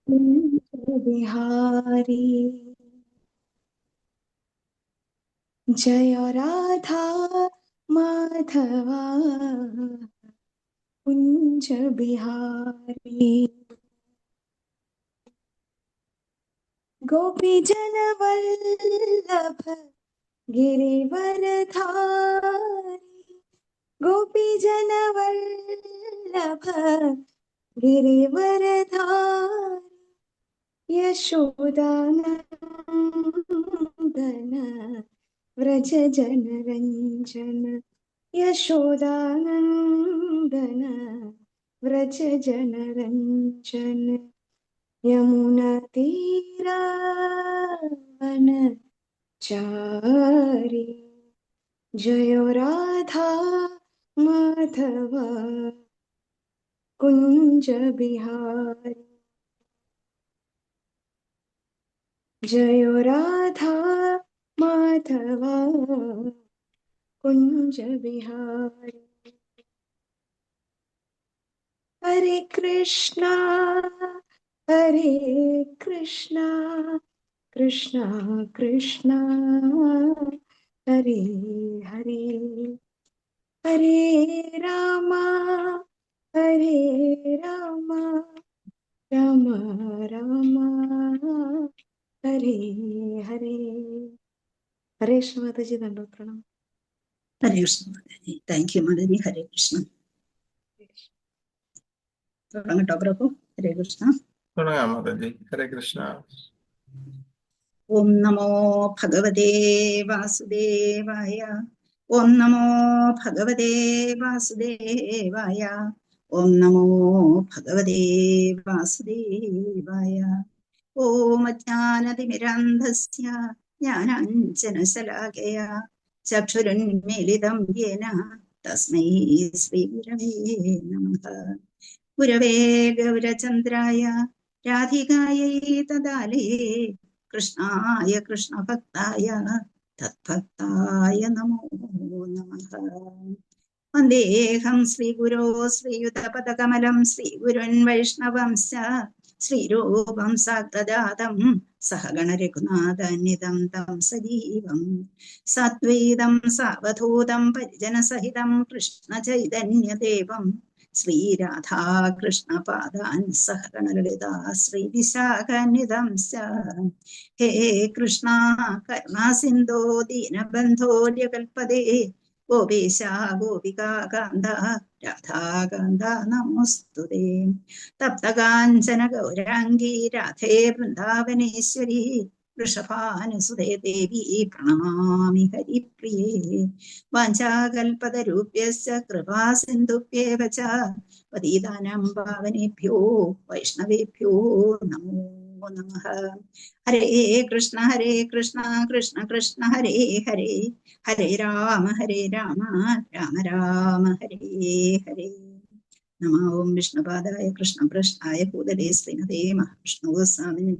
बिहारी जय राधा माधवा कुंज बिहारी गोपी जन वल्लभ गिरिवरधारी गोपी जन वल्लभ गिरिवरधारी यशोदानंदन व्रज जन रंजन यशोदानंदन व्रज जन रंजन यमुना तीरावनचारी जय राधा माधव कुंज बिहारी जय राधा माधव कुंज बिहारी हरे कृष्णा कृष्णा कृष्णा हरे हरे हरे रामा राम राम हरे हरे हरे कृष्ण माताजी दंडवत प्रणाम हरे कृष्ण माताजी താങ്ക് യു മാതാജി ഹരേ കൃഷ്ണ തുടങ്ങട്ടോ പ്രഭു ഹരേ കൃഷ്ണ തുടങ്ങാം മാതാജി ഹരേ കൃഷ്ണ ഓം നമോ ഭഗവതേ വാസുദേവായ ഓം നമോ ഭഗവതേ വാസുദേവായ ഓം നമോ ഭഗവതേ വാസുദേവായ ഓം അജ്ഞാനതിമിരാന്ധസ്യ ജ്ഞാനാഞ്ജനശലാകയ ചക്ഷുരുന്മീലിതം യേന തസ്മൈ ശ്രീഗുരവേ നമഃ ഗുരവേ ഗൗരചന്ദ്രായ രാധികായൈ തദാലേ കൃഷ്ണായ കൃഷ്ണഭക്തായ തദ്ഭക്തായ നമോ നമഃ വന്ദേഹം ശ്രീഗുരോ ശ്രീയുതപദകമലം ശ്രീഗുരുൻ വൈഷ്ണവംശ്ച ശ്രീരൂപം സാഗ്രജാതം സഹഗണരഘുനാഥാന്വിതം തം സജീവം സാദ്വൈതം സാവധൂതം പരിജനസഹിതം കൃഷ്ണചൈതന്യദേവം ശ്രീരാധാകൃഷ്ണപാദാൻ സഹഗണലളിതാ ശ്രീവിശാഖാന്വിതം ഹേ കൃഷ്ണ കരുണാസിന്ധോ ദീനബന്ധോ ജഗൽപദേ ഗോപീശ ഗോപികാകാന്ത രാധാകാന്ത നമോസ്തുതേ തപ്തകാഞ്ചന ഗൗരാംഗീ രാധേ വൃന്ദാവനേശ്വരി വൃഷഭാനുസുതേ ദേവി പ്രണമാമി ഹരിപ്രിയേ വാഞ്ചാകൽപതരുഭ്യശ്ച കൃപാസിന്ധുഭ്യേവ ച പതിതാനാം പാവനേഭ്യോ വൈഷ്ണവേഭ്യോ നമോ നമഃ ഹരേ കൃഷ്ണ കൃഷ്ണ കൃഷ്ണ ഹരേ ഹരേ ഹരേ രാമ രാമ രാമ ഹരേ ഹരേ നമോ ഓം വിഷ്ണുപാദായ കൃഷ്ണപ്രഷ്ടായ ഭൂതലേ ശ്രീമതേ മഹാവിഷ്ണുഗോസ്വാമിനേ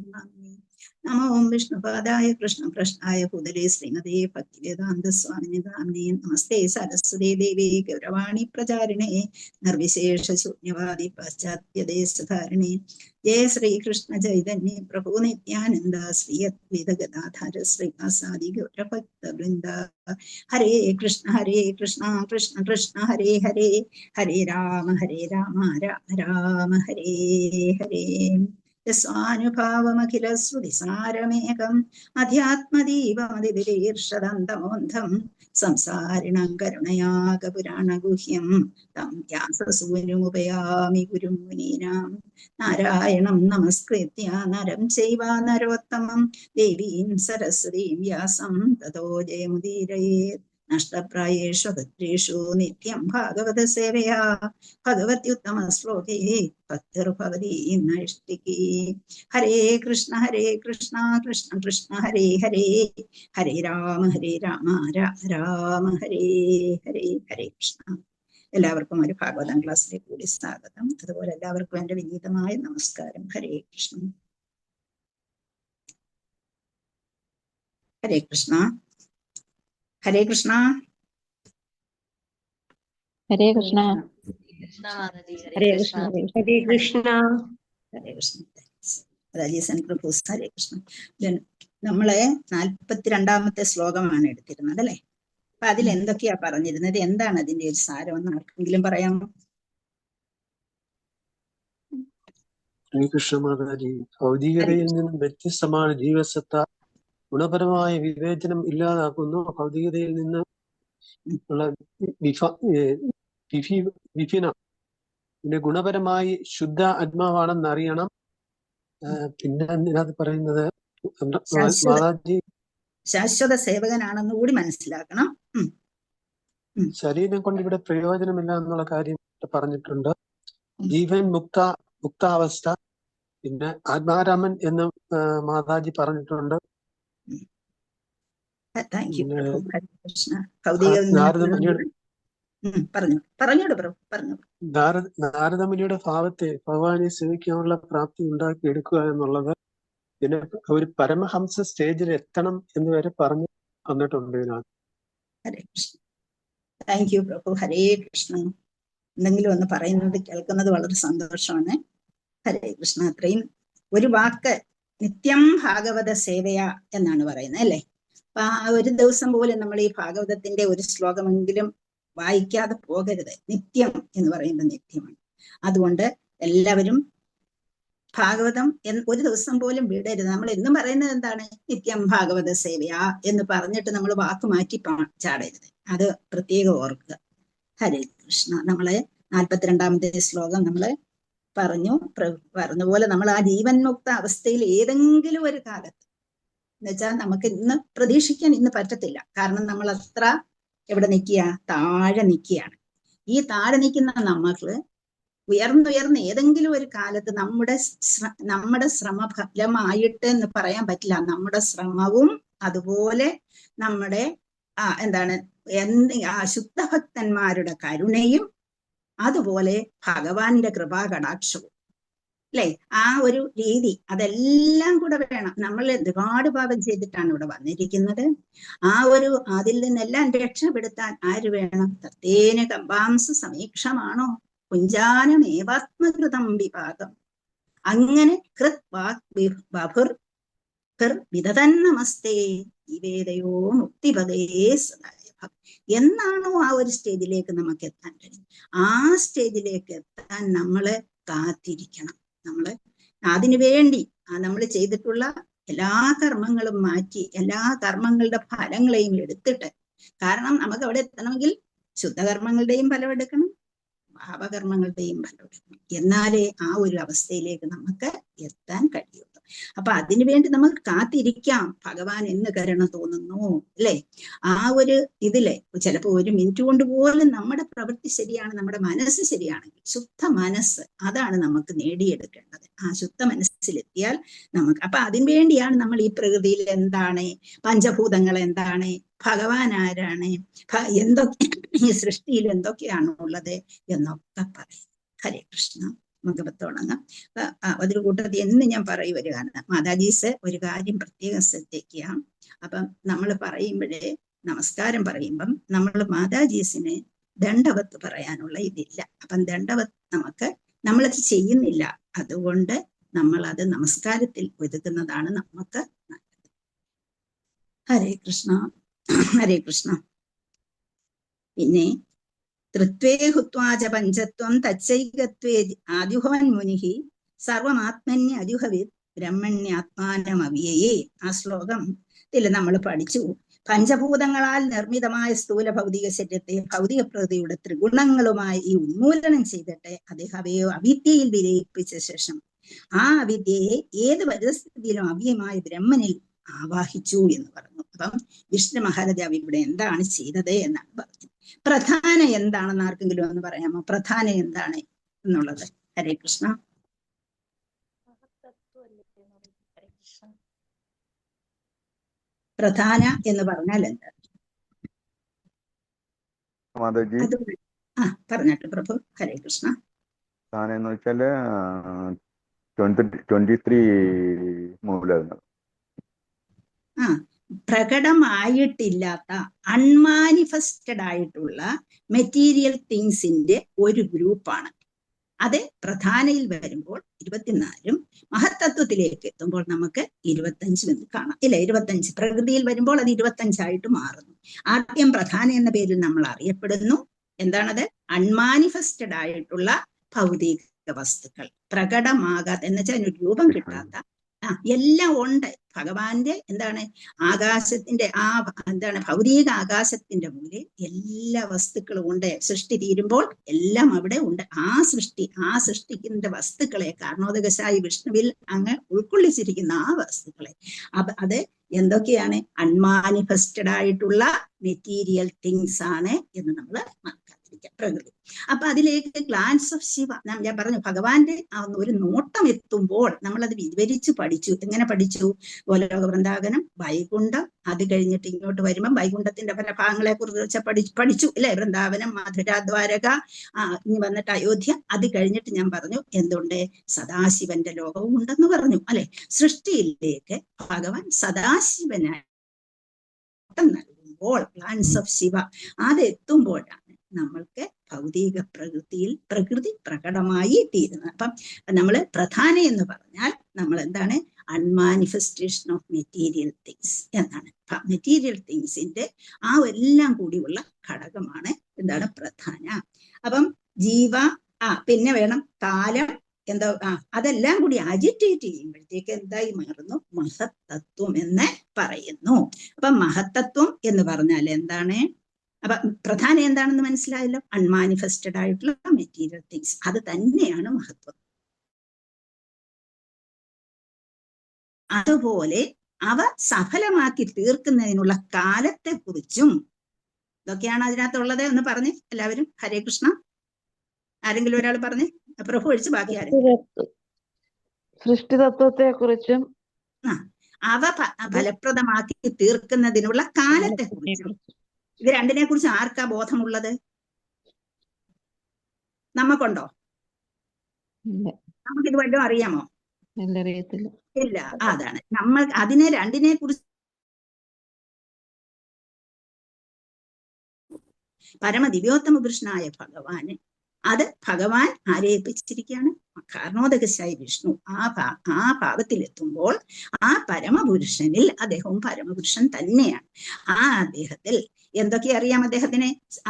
നമോ ഓം വിഷ്ണുപാദായ കൃഷ്ണപ്രഷ്ടായ ഭൂതലേ ശ്രീമതേ ഭക്തിവേദാന്തസ്വാമിനേ നാമിനേ നമസ്തേ സരസ്വതീ ദേവി ഗൗരവാണി പ്രചാരിണേ നിർവിശേഷ ശൂന്യവാദി പാശ്ചാത്യദേശധാരിണേ ജയ ശ്രീകൃഷ്ണ ചൈതന്യ പ്രഭു നിത്യാനന്ദ ശ്രീ അദ്വൈത ഗദാധര ശ്രീവാസാദി ഗൗരഭക്തവൃന്ദ ഹരേ കൃഷ്ണ കൃഷ്ണ കൃഷ്ണ ഹരേ ഹരേ ഹരേ രാമ രാമ രാമ ഹരേ ഹരേ യസ്വാനുഭാവമഖില ശ്രുതിസാരമേകം അധ്യാത്മദീപമതിവിരീർഷദന്തമോന്ധം സംസാരിണം കരുണയാകപുരാണഗുഹ്യം തം വ്യാസസൂനുമുപയാമി ഗുരും മുനീനാം നാരായണം നമസ്കൃത്യ നരം ചൈവ നരോത്തമം ദേവീം സരസ്വതീം വ്യാസം തതോ ജയമുദീരയേത് നഷ്ടപ്രായേഷു ഭദ്രേഷു നിത്യം ഭാഗവത സേവയാ ഭഗവത്യുത്തമ ശ്ലോകേ ഭക്തിർഭവതി നൈഷ്ഠികീ ഹരേ കൃഷ്ണ കൃഷ്ണ കൃഷ്ണ ഹരേ ഹരേ ഹരേ രാമ രാമ രാമ ഹരേ ഹരേ ഹരേ കൃഷ്ണ. എല്ലാവർക്കും ഒരു ഭാഗവതം ക്ലാസ്സിലേക്ക് കൂടി സ്വാഗതം. അതുപോലെ എല്ലാവർക്കും എൻ്റെ വിനീതമായ നമസ്കാരം. ഹരേ കൃഷ്ണ. ഹരേ കൃഷ്ണ ഹരേ കൃഷ്ണ ഹരേ കൃഷ്ണ ഹരേ കൃഷ്ണ ഹരേ കൃഷ്ണ ഹരേ കൃഷ്ണ. രാജീസൻ പ്രഭു ഹരേ കൃഷ്ണ. നമ്മളെ 42-ാമത്തെ ശ്ലോകമാണ് എടുത്തിരുന്നത് അല്ലെ? അപ്പൊ അതിൽ എന്തൊക്കെയാ പറഞ്ഞിരുന്നത്? എന്താണ് അതിന്റെ ഒരു സാരമെന്ന് ആർക്കെങ്കിലും പറയാമോ? ശ്രീകൃഷ്ണ മാതാജി, ഭൗതികതയിൽ നിന്നും വ്യത്യസ്തമാണ് ജീവസത്ത. ഗുണപരമായ വിവേചനം ഇല്ലാതാക്കുന്നു. ഭൗതികതയിൽ നിന്ന് ഉള്ള വിഭിന്ന പിന്നെ ഗുണപരമായി ശുദ്ധ ആത്മാവാണെന്ന് അറിയണം. പിന്നെ ഇതിനകത്ത് പറയുന്നത് മാതാജി ശാശ്വത സേവകനാണെന്ന് കൂടി മനസ്സിലാക്കണം. ശരീരം കൊണ്ട് ഇവിടെ പ്രയോജനമില്ല എന്നുള്ള കാര്യം പറഞ്ഞിട്ടുണ്ട്. ജീവൻ മുക്താവസ്ഥ, പിന്നെ ആത്മാരാമൻ എന്ന് മാതാജി പറഞ്ഞിട്ടുണ്ട്. നാരദമുനിയുടെ ഭാവത്തെ ഭഗവാനെ സേവിക്കാനുള്ള പ്രാപ്തി ഉണ്ടാക്കിയെടുക്കുക എന്നുള്ളത്, പിന്നെ ഒരു പരമഹംസ സ്റ്റേജിൽ എത്തണം എന്ന് വരെ പറഞ്ഞു തന്നിട്ടുണ്ട് ഇതിനകത്ത്. ഹരേ കൃഷ്ണ. താങ്ക് യു പ്രഭു. ഹരേ കൃഷ്ണ. എന്തെങ്കിലും ഒന്ന് പറയുന്നത് കേൾക്കുന്നത് വളരെ സന്തോഷമാണ്. ഹരേ കൃഷ്ണ. അത്രയും ഒരു വാക്ക് നിത്യം ഭാഗവത സേവയ എന്നാണ് പറയുന്നത് അല്ലെ? അപ്പൊ ആ ഒരു ദിവസം പോലും നമ്മൾ ഈ ഭാഗവതത്തിന്റെ ഒരു ശ്ലോകമെങ്കിലും വായിക്കാതെ പോകരുത്. നിത്യം എന്ന് പറയുന്നത് നിത്യമാണ്. അതുകൊണ്ട് എല്ലാവരും ഭാഗവതം ഒരു ദിവസം പോലും വിടരുത്. നമ്മൾ എന്നും പറയുന്നത് എന്താണ്? നിത്യം ഭാഗവത സേവയ എന്ന് പറഞ്ഞിട്ട് നമ്മൾ വാക്ക് മാറ്റി ചാടരുത്. അത് പ്രത്യേകം ഓർക്കുക. ഹരേ കൃഷ്ണ. നമ്മളെ 42-ാമത്തെ ശ്ലോകം നമ്മള് പറഞ്ഞ പോലെ നമ്മൾ ആ ജീവൻ മുക്ത അവസ്ഥയിൽ ഏതെങ്കിലും ഒരു കാലത്ത്, എന്നുവെച്ചാൽ നമുക്ക് ഇന്ന് പ്രതീക്ഷിക്കാൻ ഇന്ന് പറ്റത്തില്ല. കാരണം നമ്മൾ അത്ര എവിടെ നിൽക്കുക? താഴെ നിൽക്കുകയാണ്. ഈ താഴെ നിൽക്കുന്ന നമ്മൾക്ക് ഉയർന്നുയർന്ന് ഏതെങ്കിലും ഒരു കാലത്ത് നമ്മുടെ ശ്രമഫലമായിട്ട് എന്ന് പറയാൻ പറ്റില്ല. നമ്മുടെ ശ്രമവും അതുപോലെ നമ്മുടെ ശുദ്ധഭക്തന്മാരുടെ കരുണയും അതുപോലെ ഭഗവാന്റെ കൃപാകടാക്ഷവും അല്ലെ? ആ ഒരു രീതി അതെല്ലാം കൂടെ വേണം. നമ്മൾ ഒരുപാട് പാപം ചെയ്തിട്ടാണ് ഇവിടെ വന്നിരിക്കുന്നത്. അതിൽ നിന്നെല്ലാം രക്ഷപ്പെടുത്താൻ ആര് വേണം? തത്തേന കമ്പാംസ സമീക്ഷമാണോ കുഞ്ചാനമേവാത്മകൃതം വിഭാഗം. അങ്ങനെ കൃത് വാക് വിദതന്നമസ്തേ നിവേദയോ മുക്തിപദേ സദായ. എന്നാണോ ആ ഒരു സ്റ്റേജിലേക്ക് നമുക്ക് എത്താൻ കഴിയും, ആ സ്റ്റേജിലേക്ക് എത്താൻ നമ്മള് കാത്തിരിക്കണം. അതിനു വേണ്ടി നമ്മൾ ചെയ്തിട്ടുള്ള എല്ലാ കർമ്മങ്ങളും മാറ്റി എല്ലാ കർമ്മങ്ങളുടെ ഫലങ്ങളെയും എടുത്തിട്ട്, കാരണം നമുക്ക് അവിടെ എത്തണമെങ്കിൽ ശുദ്ധകർമ്മങ്ങളുടെയും ഫലം എടുക്കണം, പാപകർമ്മങ്ങളുടെയും ഫലം എടുക്കണം. എന്നാലേ ആ ഒരു അവസ്ഥയിലേക്ക് നമുക്ക് എത്താൻ കഴിയുള്ളൂ. അപ്പൊ അതിനുവേണ്ടി നമുക്ക് കാത്തിരിക്കാം. ഭഗവാൻ എന്ന് കരുണ തോന്നുന്നു അല്ലെ? ആ ഒരു ഇതില് ചിലപ്പോ ഒരു മിനിറ്റ് കൊണ്ട് പോലും നമ്മുടെ പ്രവൃത്തി ശരിയാണ്, നമ്മുടെ മനസ്സ് ശരിയാണെങ്കിൽ, ശുദ്ധ മനസ്സ് അതാണ് നമുക്ക് നേടിയെടുക്കേണ്ടത്. ആ ശുദ്ധ മനസ്സിലെത്തിയാൽ നമുക്ക്, അപ്പൊ അതിനു വേണ്ടിയാണ് നമ്മൾ ഈ പ്രകൃതിയിൽ എന്താണ്, പഞ്ചഭൂതങ്ങൾ എന്താണ്, ഭഗവാൻ ആരാണ്, എന്തൊക്കെ ഈ സൃഷ്ടിയിൽ എന്തൊക്കെയാണ് ഉള്ളത് എന്നൊക്കെ പറയും. ഹരേ കൃഷ്ണ. നമുക്ക് തുടങ്ങാം. അതൊരു കൂട്ടത്തിൽ എന്ന് ഞാൻ പറയുകയാണ്, മാതാജീസ് ഒരു കാര്യം പ്രത്യേകം ശ്രദ്ധിക്കുക. അപ്പം നമ്മൾ പറയുമ്പോഴേ, നമസ്കാരം പറയുമ്പം നമ്മൾ മാതാജീസിന് ദണ്ഡവത്ത് പറയാനുള്ള ഇതില്ല. അപ്പം ദണ്ഡവത്ത് നമ്മളത് ചെയ്യുന്നില്ല. അതുകൊണ്ട് നമ്മളത് നമസ്കാരത്തിൽ ഒതുക്കുന്നതാണ് നമുക്ക് നല്ലത്. ഹരേ കൃഷ്ണ. ഹരേ കൃഷ്ണ. പിന്നെ തൃത്വേ ഹുത്വാച പഞ്ചത്വം തച്ചൈകത്വേ ആദ്യുഹവൻ മുനിഹി സർവമാത്മന്യ അജുഹവിത് ബ്രഹ്മണ്യാത്മാനമവ്യയേ. ആ ശ്ലോകത്തിൽ നമ്മൾ പഠിച്ചു. പഞ്ചഭൂതങ്ങളാൽ നിർമ്മിതമായ സ്ഥൂല ഭൗതിക ശരീരത്തെ ഭൗതിക പ്രകൃതിയുടെ ത്രിഗുണങ്ങളുമായി ഈ ഉന്മൂലനം ചെയ്തിട്ട് അദ്ദേഹം അവയെ അവിദ്യയിൽ വിലയിപ്പിച്ച ശേഷം ആ അവിദ്യയെ ഏത് പരിസ്ഥിതിയിലും അവ്യയമായ ബ്രഹ്മനിൽ ആവാഹിച്ചു എന്ന് പറഞ്ഞു. അപ്പം വിഷ്ണു മഹാരാജാവ് ഇവിടെ എന്താണ് ചെയ്തത് എന്നാണ് പറഞ്ഞത്. പ്രധാന എന്താണെന്ന് ആർക്കെങ്കിലും ഒന്ന് പറയാമോ? പ്രധാന എന്താണ് എന്നുള്ളത്? ഹരേ കൃഷ്ണ. പ്രധാന എന്ന് പറഞ്ഞാൽ എന്താ? പറഞ്ഞിട്ട് പ്രഭു. ഹരേ കൃഷ്ണ. പ്രധാന എന്ന് വെച്ചാല് 23 മൂലകങ്ങൾ. പ്രകടമായിട്ടില്ലാത്ത അൺമാനിഫെസ്റ്റഡ് ആയിട്ടുള്ള മെറ്റീരിയൽ തിങ്സിന്റെ ഒരു ഗ്രൂപ്പാണ് അത്. പ്രധാനയിൽ വരുമ്പോൾ 24-ഉം മഹത്തത്വത്തിലേക്ക് എത്തുമ്പോൾ നമുക്ക് 25 എന്ന് കാണാം. ഇല്ല, 25 പ്രകൃതിയിൽ വരുമ്പോൾ അത് 25 മാറുന്നു. ആദ്യം പ്രധാന എന്ന പേരിൽ നമ്മൾ അറിയപ്പെടുന്നു. എന്താണത്? അൺമാനിഫെസ്റ്റഡ് ആയിട്ടുള്ള ഭൗതിക വസ്തുക്കൾ, പ്രകടമാകാത്ത എന്ന് വെച്ചാൽ അതിന് രൂപം കിട്ടാത്ത എല്ലാം ഉണ്ട്. ഭഗവാന്റെ എന്താണ് ആകാശത്തിന്റെ എന്താണ് ഭൗതിക ആകാശത്തിന്റെ മുന്നിൽ എല്ലാ വസ്തുക്കളും ഉണ്ട്. സൃഷ്ടി തീരുമ്പോൾ എല്ലാം അവിടെ ഉണ്ട്. ആ സൃഷ്ടിക്കുന്ന വസ്തുക്കളെ കാരണോദകശായി വിഷ്ണുവിൽ അങ്ങ് ഉൾക്കൊള്ളിച്ചിരിക്കുന്ന ആ വസ്തുക്കളെ അത് എന്തൊക്കെയാണ്? അൺമാനിഫെസ്റ്റഡ് ആയിട്ടുള്ള മെറ്റീരിയൽ തിങ്സ് ആണ് എന്ന് നമ്മൾ പ്രകൃതി. അപ്പൊ അതിലേക്ക് ഗ്ലാൻസ് ഓഫ് ശിവ, ഞാൻ പറഞ്ഞു ഭഗവാന്റെ ഒരു നോട്ടം എത്തുമ്പോൾ നമ്മളത് വിവരിച്ചു പഠിച്ചു. എങ്ങനെ പഠിച്ചു? ഗോലോക വൃന്ദാവനം, വൈകുണ്ഠം, അത് കഴിഞ്ഞിട്ട് ഇങ്ങോട്ട് വരുമ്പോൾ വൈകുണ്ഠത്തിന്റെ പല ഭാഗങ്ങളെ കുറിച്ച് പഠിച്ചു അല്ലെ? വൃന്ദാവനം, മധുര, ദ്വാരക, ഇനി വന്നിട്ട് അയോധ്യ. അത് കഴിഞ്ഞിട്ട് ഞാൻ പറഞ്ഞു എന്തുണ്ട്? സദാശിവന്റെ ലോകവും ഉണ്ടെന്ന് പറഞ്ഞു അല്ലെ? സൃഷ്ടിയിലേക്ക് ഭഗവാൻ സദാശിവനായി നൽകുമ്പോൾ ഗ്ലാൻസ് ഓഫ് ശിവ അതെത്തുമ്പോഴാണ് നമ്മൾക്ക് ഭൗതിക പ്രകൃതി പ്രകടമായി തീരുന്നത്. അപ്പം നമ്മൾ പ്രധാന എന്ന് പറഞ്ഞാൽ നമ്മൾ എന്താണ്? അൺമാനിഫെസ്റ്റേഷൻ ഓഫ് മെറ്റീരിയൽ തിങ്സ് എന്നാണ്. മെറ്റീരിയൽ തിങ്സിന്റെ എല്ലാം കൂടിയുള്ള ഘടകമാണ് എന്താണ്? പ്രധാന. അപ്പം ജീവ, പിന്നെ വേണം കാലം, എന്താ അതെല്ലാം കൂടി അജിറ്റേറ്റ് ചെയ്യുമ്പോഴത്തേക്ക് എന്തായി മാറുന്നു? മഹത്തത്വം എന്ന് പറയുന്നു. അപ്പൊ മഹത്തത്വം എന്ന് പറഞ്ഞാൽ എന്താണ്? അപ്പൊ പ്രധാനം എന്താണെന്ന് മനസ്സിലായല്ലോ? അൺമാനിഫെസ്റ്റഡ് ആയിട്ടുള്ള മെറ്റീരിയൽ തിങ്സ്, അത് തന്നെയാണ് മഹത്വം. അതുപോലെ അവ സഫലമാക്കി തീർക്കുന്നതിനുള്ള കാലത്തെ കുറിച്ചും ഇതൊക്കെയാണ് അതിനകത്തുള്ളത്. ഒന്ന് പറഞ്ഞ് എല്ലാവരും. ഹരേ കൃഷ്ണ. ആരെങ്കിലും ഒരാൾ പറഞ്ഞ്, പ്രഭു ഒഴിച്ച് ബാക്കി ആരെങ്കിലും. സൃഷ്ടിതത്വത്തെ കുറിച്ചും അവ ഫലപ്രദമാക്കി തീർക്കുന്നതിനുള്ള കാലത്തെ കുറിച്ചും. ഇത് രണ്ടിനെ കുറിച്ച് ആർക്കാ ബോധമുള്ളത്? നമുക്കുണ്ടോ? നമുക്കിത് വല്ലതും അറിയാമോ? ഇല്ല. അതാണ് നമ്മൾ അതിനെ രണ്ടിനെ കുറിച്ച് പരമദിവ്യോത്തമ പുരുഷനായ ഭഗവാന് അത് ഭഗവാൻ ആരേൽപ്പിച്ചിരിക്കുകയാണ്? കാരണോദകശായി വിഷ്ണു. ആ ഭാവത്തിലെത്തുമ്പോൾ ആ പരമപുരുഷനിൽ, അദ്ദേഹവും പരമപുരുഷൻ തന്നെയാണ്. അദ്ദേഹത്തിൽ എന്തൊക്കെ അറിയാം?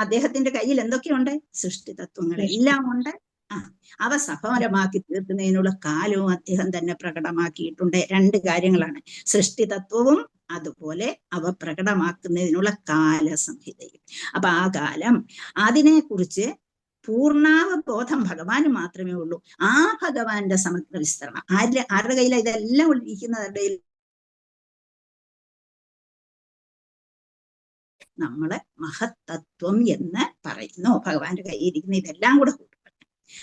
അദ്ദേഹത്തിന്റെ കയ്യിൽ എന്തൊക്കെയുണ്ട്? സൃഷ്ടിതത്വങ്ങളെല്ലാം ഉണ്ട്. അവ സഫലമാക്കി തീർക്കുന്നതിനുള്ള കാലവും അദ്ദേഹം തന്നെ പ്രകടമാക്കിയിട്ടുണ്ട്. രണ്ട് കാര്യങ്ങളാണ്, സൃഷ്ടിതത്വവും അതുപോലെ അവ പ്രകടമാക്കുന്നതിനുള്ള കാലസംഹിതയും. അപ്പൊ ആ കാലം, അതിനെക്കുറിച്ച് പൂർണ്ണാവബോധം ഭഗവാന് മാത്രമേ ഉള്ളൂ. ആ ഭഗവാന്റെ സമഗ്ര വിസ്തരണം ആരുടെ കയ്യിലാണ് ഇതെല്ലാം ഇരിക്കുന്നവരുടെ നമ്മളെ മഹത്തത്വം എന്ന് പറയുന്നു. ഭഗവാന്റെ കയ്യിൽ ഇരിക്കുന്ന ഇതെല്ലാം കൂടെ കൂട്ടും.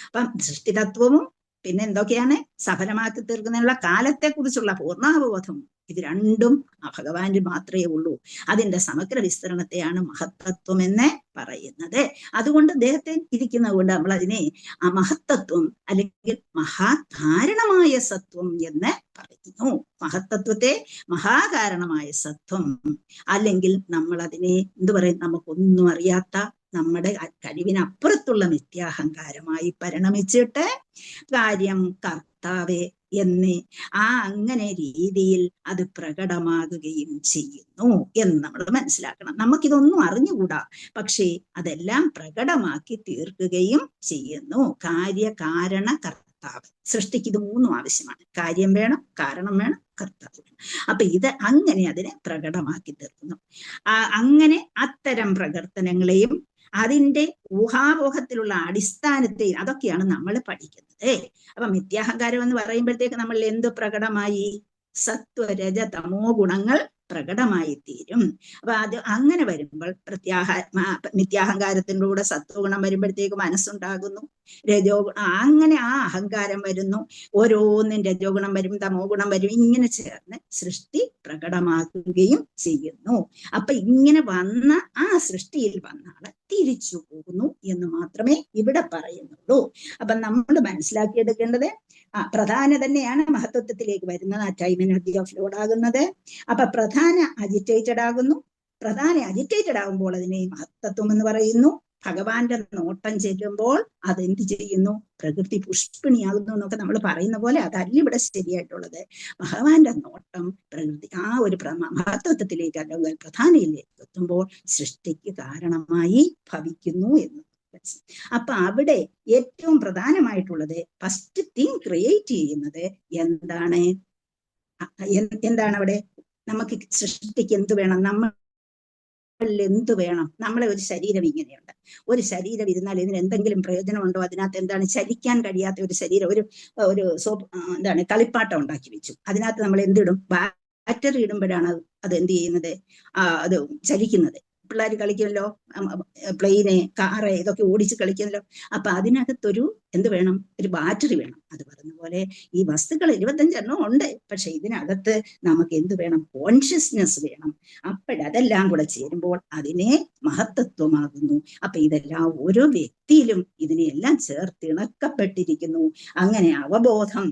അപ്പം സൃഷ്ടിതത്വവും പിന്നെ എന്തൊക്കെയാണ്? സഫലമാക്കി തീർക്കുന്നതിനുള്ള കാലത്തെ കുറിച്ചുള്ള പൂർണ്ണാവബോധം. ഇത് രണ്ടും ഭഗവാന് മാത്രമേ ഉള്ളൂ. അതിന്റെ സമഗ്ര വിസ്തരണത്തെയാണ് മഹത്തത്വം എന്ന് പറയുന്നത്. അതുകൊണ്ട് അദ്ദേഹത്തെ ഇരിക്കുന്നത് കൊണ്ട് നമ്മൾ അതിനെ ആ മഹത്തത്വം അല്ലെങ്കിൽ മഹാകാരണമായ സത്വം എന്ന് പറയുന്നു. മഹത്തത്വത്തെ മഹാകാരണമായ സത്വം, അല്ലെങ്കിൽ നമ്മൾ അതിനെ എന്ത് പറയും? നമുക്കൊന്നും അറിയാത്ത, നമ്മുടെ കഴിവിനപ്പുറത്തുള്ള മിഥ്യാഹങ്കാരമായി പരിണമിച്ചിട്ട് കാര്യം കർത്താവേ എന്ന് അങ്ങനെ രീതിയിൽ അത് പ്രകടമാകുകയും ചെയ്യുന്നു എന്ന് നമ്മൾ മനസ്സിലാക്കണം. നമുക്കിതൊന്നും അറിഞ്ഞുകൂടാ, പക്ഷേ അതെല്ലാം പ്രകടമാക്കി തീർക്കുകയും ചെയ്യുന്നു. കാര്യകാരണ കർത്താവ്. സൃഷ്ടിക്ക് ഇത് മൂന്നും ആവശ്യമാണ്. കാര്യം വേണം, കാരണം വേണം, കർത്താവ് വേണം. അപ്പൊ ഇത് അങ്ങനെ അതിനെ പ്രകടമാക്കി തീർക്കുന്നു. അങ്ങനെ അത്തരം പ്രവർത്തനങ്ങളെയും അതിന്റെ ഊഹാപോഹത്തിലുള്ള അടിസ്ഥാനത്തെ അതൊക്കെയാണ് നമ്മൾ പഠിക്കുന്നത്. അപ്പൊ മിഥ്യാഹങ്കാരം എന്ന് പറയുമ്പോഴത്തേക്ക് നമ്മൾ എന്ത് പ്രകടമായി? സത്വരജ തമോ ഗുണങ്ങൾ പ്രകടമായി തീരും. അപ്പൊ അത് അങ്ങനെ വരുമ്പോൾ മിഥ്യാഹങ്കാരത്തിൻ്റെ കൂടെ സത്വഗുണം വരുമ്പോഴത്തേക്ക് മനസ്സുണ്ടാകുന്നു, രജോ അങ്ങനെ ആ അഹങ്കാരം വരുന്നു. ഓരോന്നും രജോഗുണം വരും, തമോ ഗുണം വരും, ഇങ്ങനെ ചേർന്ന് സൃഷ്ടി പ്രകടമാക്കുകയും ചെയ്യുന്നു. അപ്പൊ ഇങ്ങനെ വന്ന ആ സൃഷ്ടിയിൽ വന്നാള് തിരിച്ചു പോകുന്നു എന്ന് മാത്രമേ ഇവിടെ പറയുന്നുള്ളൂ. അപ്പൊ നമ്മൾ മനസ്സിലാക്കിയെടുക്കേണ്ടത് പ്രധാന തന്നെയാണ് മഹത്വത്വത്തിലേക്ക് വരുന്നത്. ആ ടൈം എനർജി ഓഫ് ലോഡ് ആകുന്നത്. അപ്പൊ പ്രധാന അജിറ്റേറ്റഡ് ആകുന്നു. പ്രധാന അജിറ്റേറ്റഡ് ആകുമ്പോൾ അതിനെ മഹത്തത്വം എന്ന് പറയുന്നു. ഭഗവാന്റെ നോട്ടം ചെല്ലുമ്പോൾ അതെന്ത് ചെയ്യുന്നു? പ്രകൃതി പുഷ്പിണിയാകുന്നു എന്നൊക്കെ നമ്മൾ പറയുന്ന പോലെ അതല്ല ഇവിടെ ശരിയായിട്ടുള്ളത്. ഭഗവാന്റെ നോട്ടം പ്രകൃതി ആ ഒരു മഹത്വത്വത്തിലേക്ക് അല്ലെങ്കിൽ പ്രധാനയിലേക്ക് എത്തുമ്പോൾ സൃഷ്ടിക്ക് കാരണമായി ഭവിക്കുന്നു എന്ന്. അപ്പൊ അവിടെ ഏറ്റവും പ്രധാനമായിട്ടുള്ളത് ഫസ്റ്റ് തിങ് ക്രിയേറ്റ് ചെയ്യുന്നത് എന്താണ്? എന്താണ് അവിടെ? നമുക്ക് സൃഷ്ടിക്ക് എന്ത് വേണം? എന്ത് വേണം? നമ്മളെ ഒരു ശരീരം ഇങ്ങനെയുണ്ട്. ഒരു ശരീരം ഇരുന്നാൽ ഇതിന് എന്തെങ്കിലും പ്രയോജനമുണ്ടോ? അതിനകത്ത് എന്താണ്? ചലിക്കാൻ കഴിയാത്ത ഒരു ശരീരം, ഒരു എന്താണ് കളിപ്പാട്ടം ഉണ്ടാക്കി വെച്ചു. അതിനകത്ത് നമ്മൾ എന്തിടും? ബാറ്ററി ഇടുമ്പോഴാണ് അത് എന്ത് ചെയ്യുന്നത്? അത് ചലിക്കുന്നത്. പിള്ളേർ കളിക്കുമല്ലോ, പ്ലെയിന്, കാറ് ഇതൊക്കെ ഓടിച്ച് കളിക്കുമല്ലോ. അപ്പൊ അതിനകത്തൊരു എന്ത് വേണം? ഒരു ബാറ്ററി വേണം. അത് പറഞ്ഞ പോലെ ഈ വസ്തുക്കൾ 25 ഉണ്ട്. പക്ഷെ ഇതിനകത്ത് നമുക്ക് എന്ത് വേണം? കോൺഷ്യസ്നെസ് വേണം. അപ്പോഴതെല്ലാം കൂടെ ചേരുമ്പോൾ അതിനെ മഹത്തത്വമാകുന്നു. അപ്പൊ ഇതെല്ലാം ഓരോ വ്യക്തിയിലും ഇതിനെയെല്ലാം ചേർത്തിണക്കപ്പെട്ടിരിക്കുന്നു. അങ്ങനെ അവബോധം,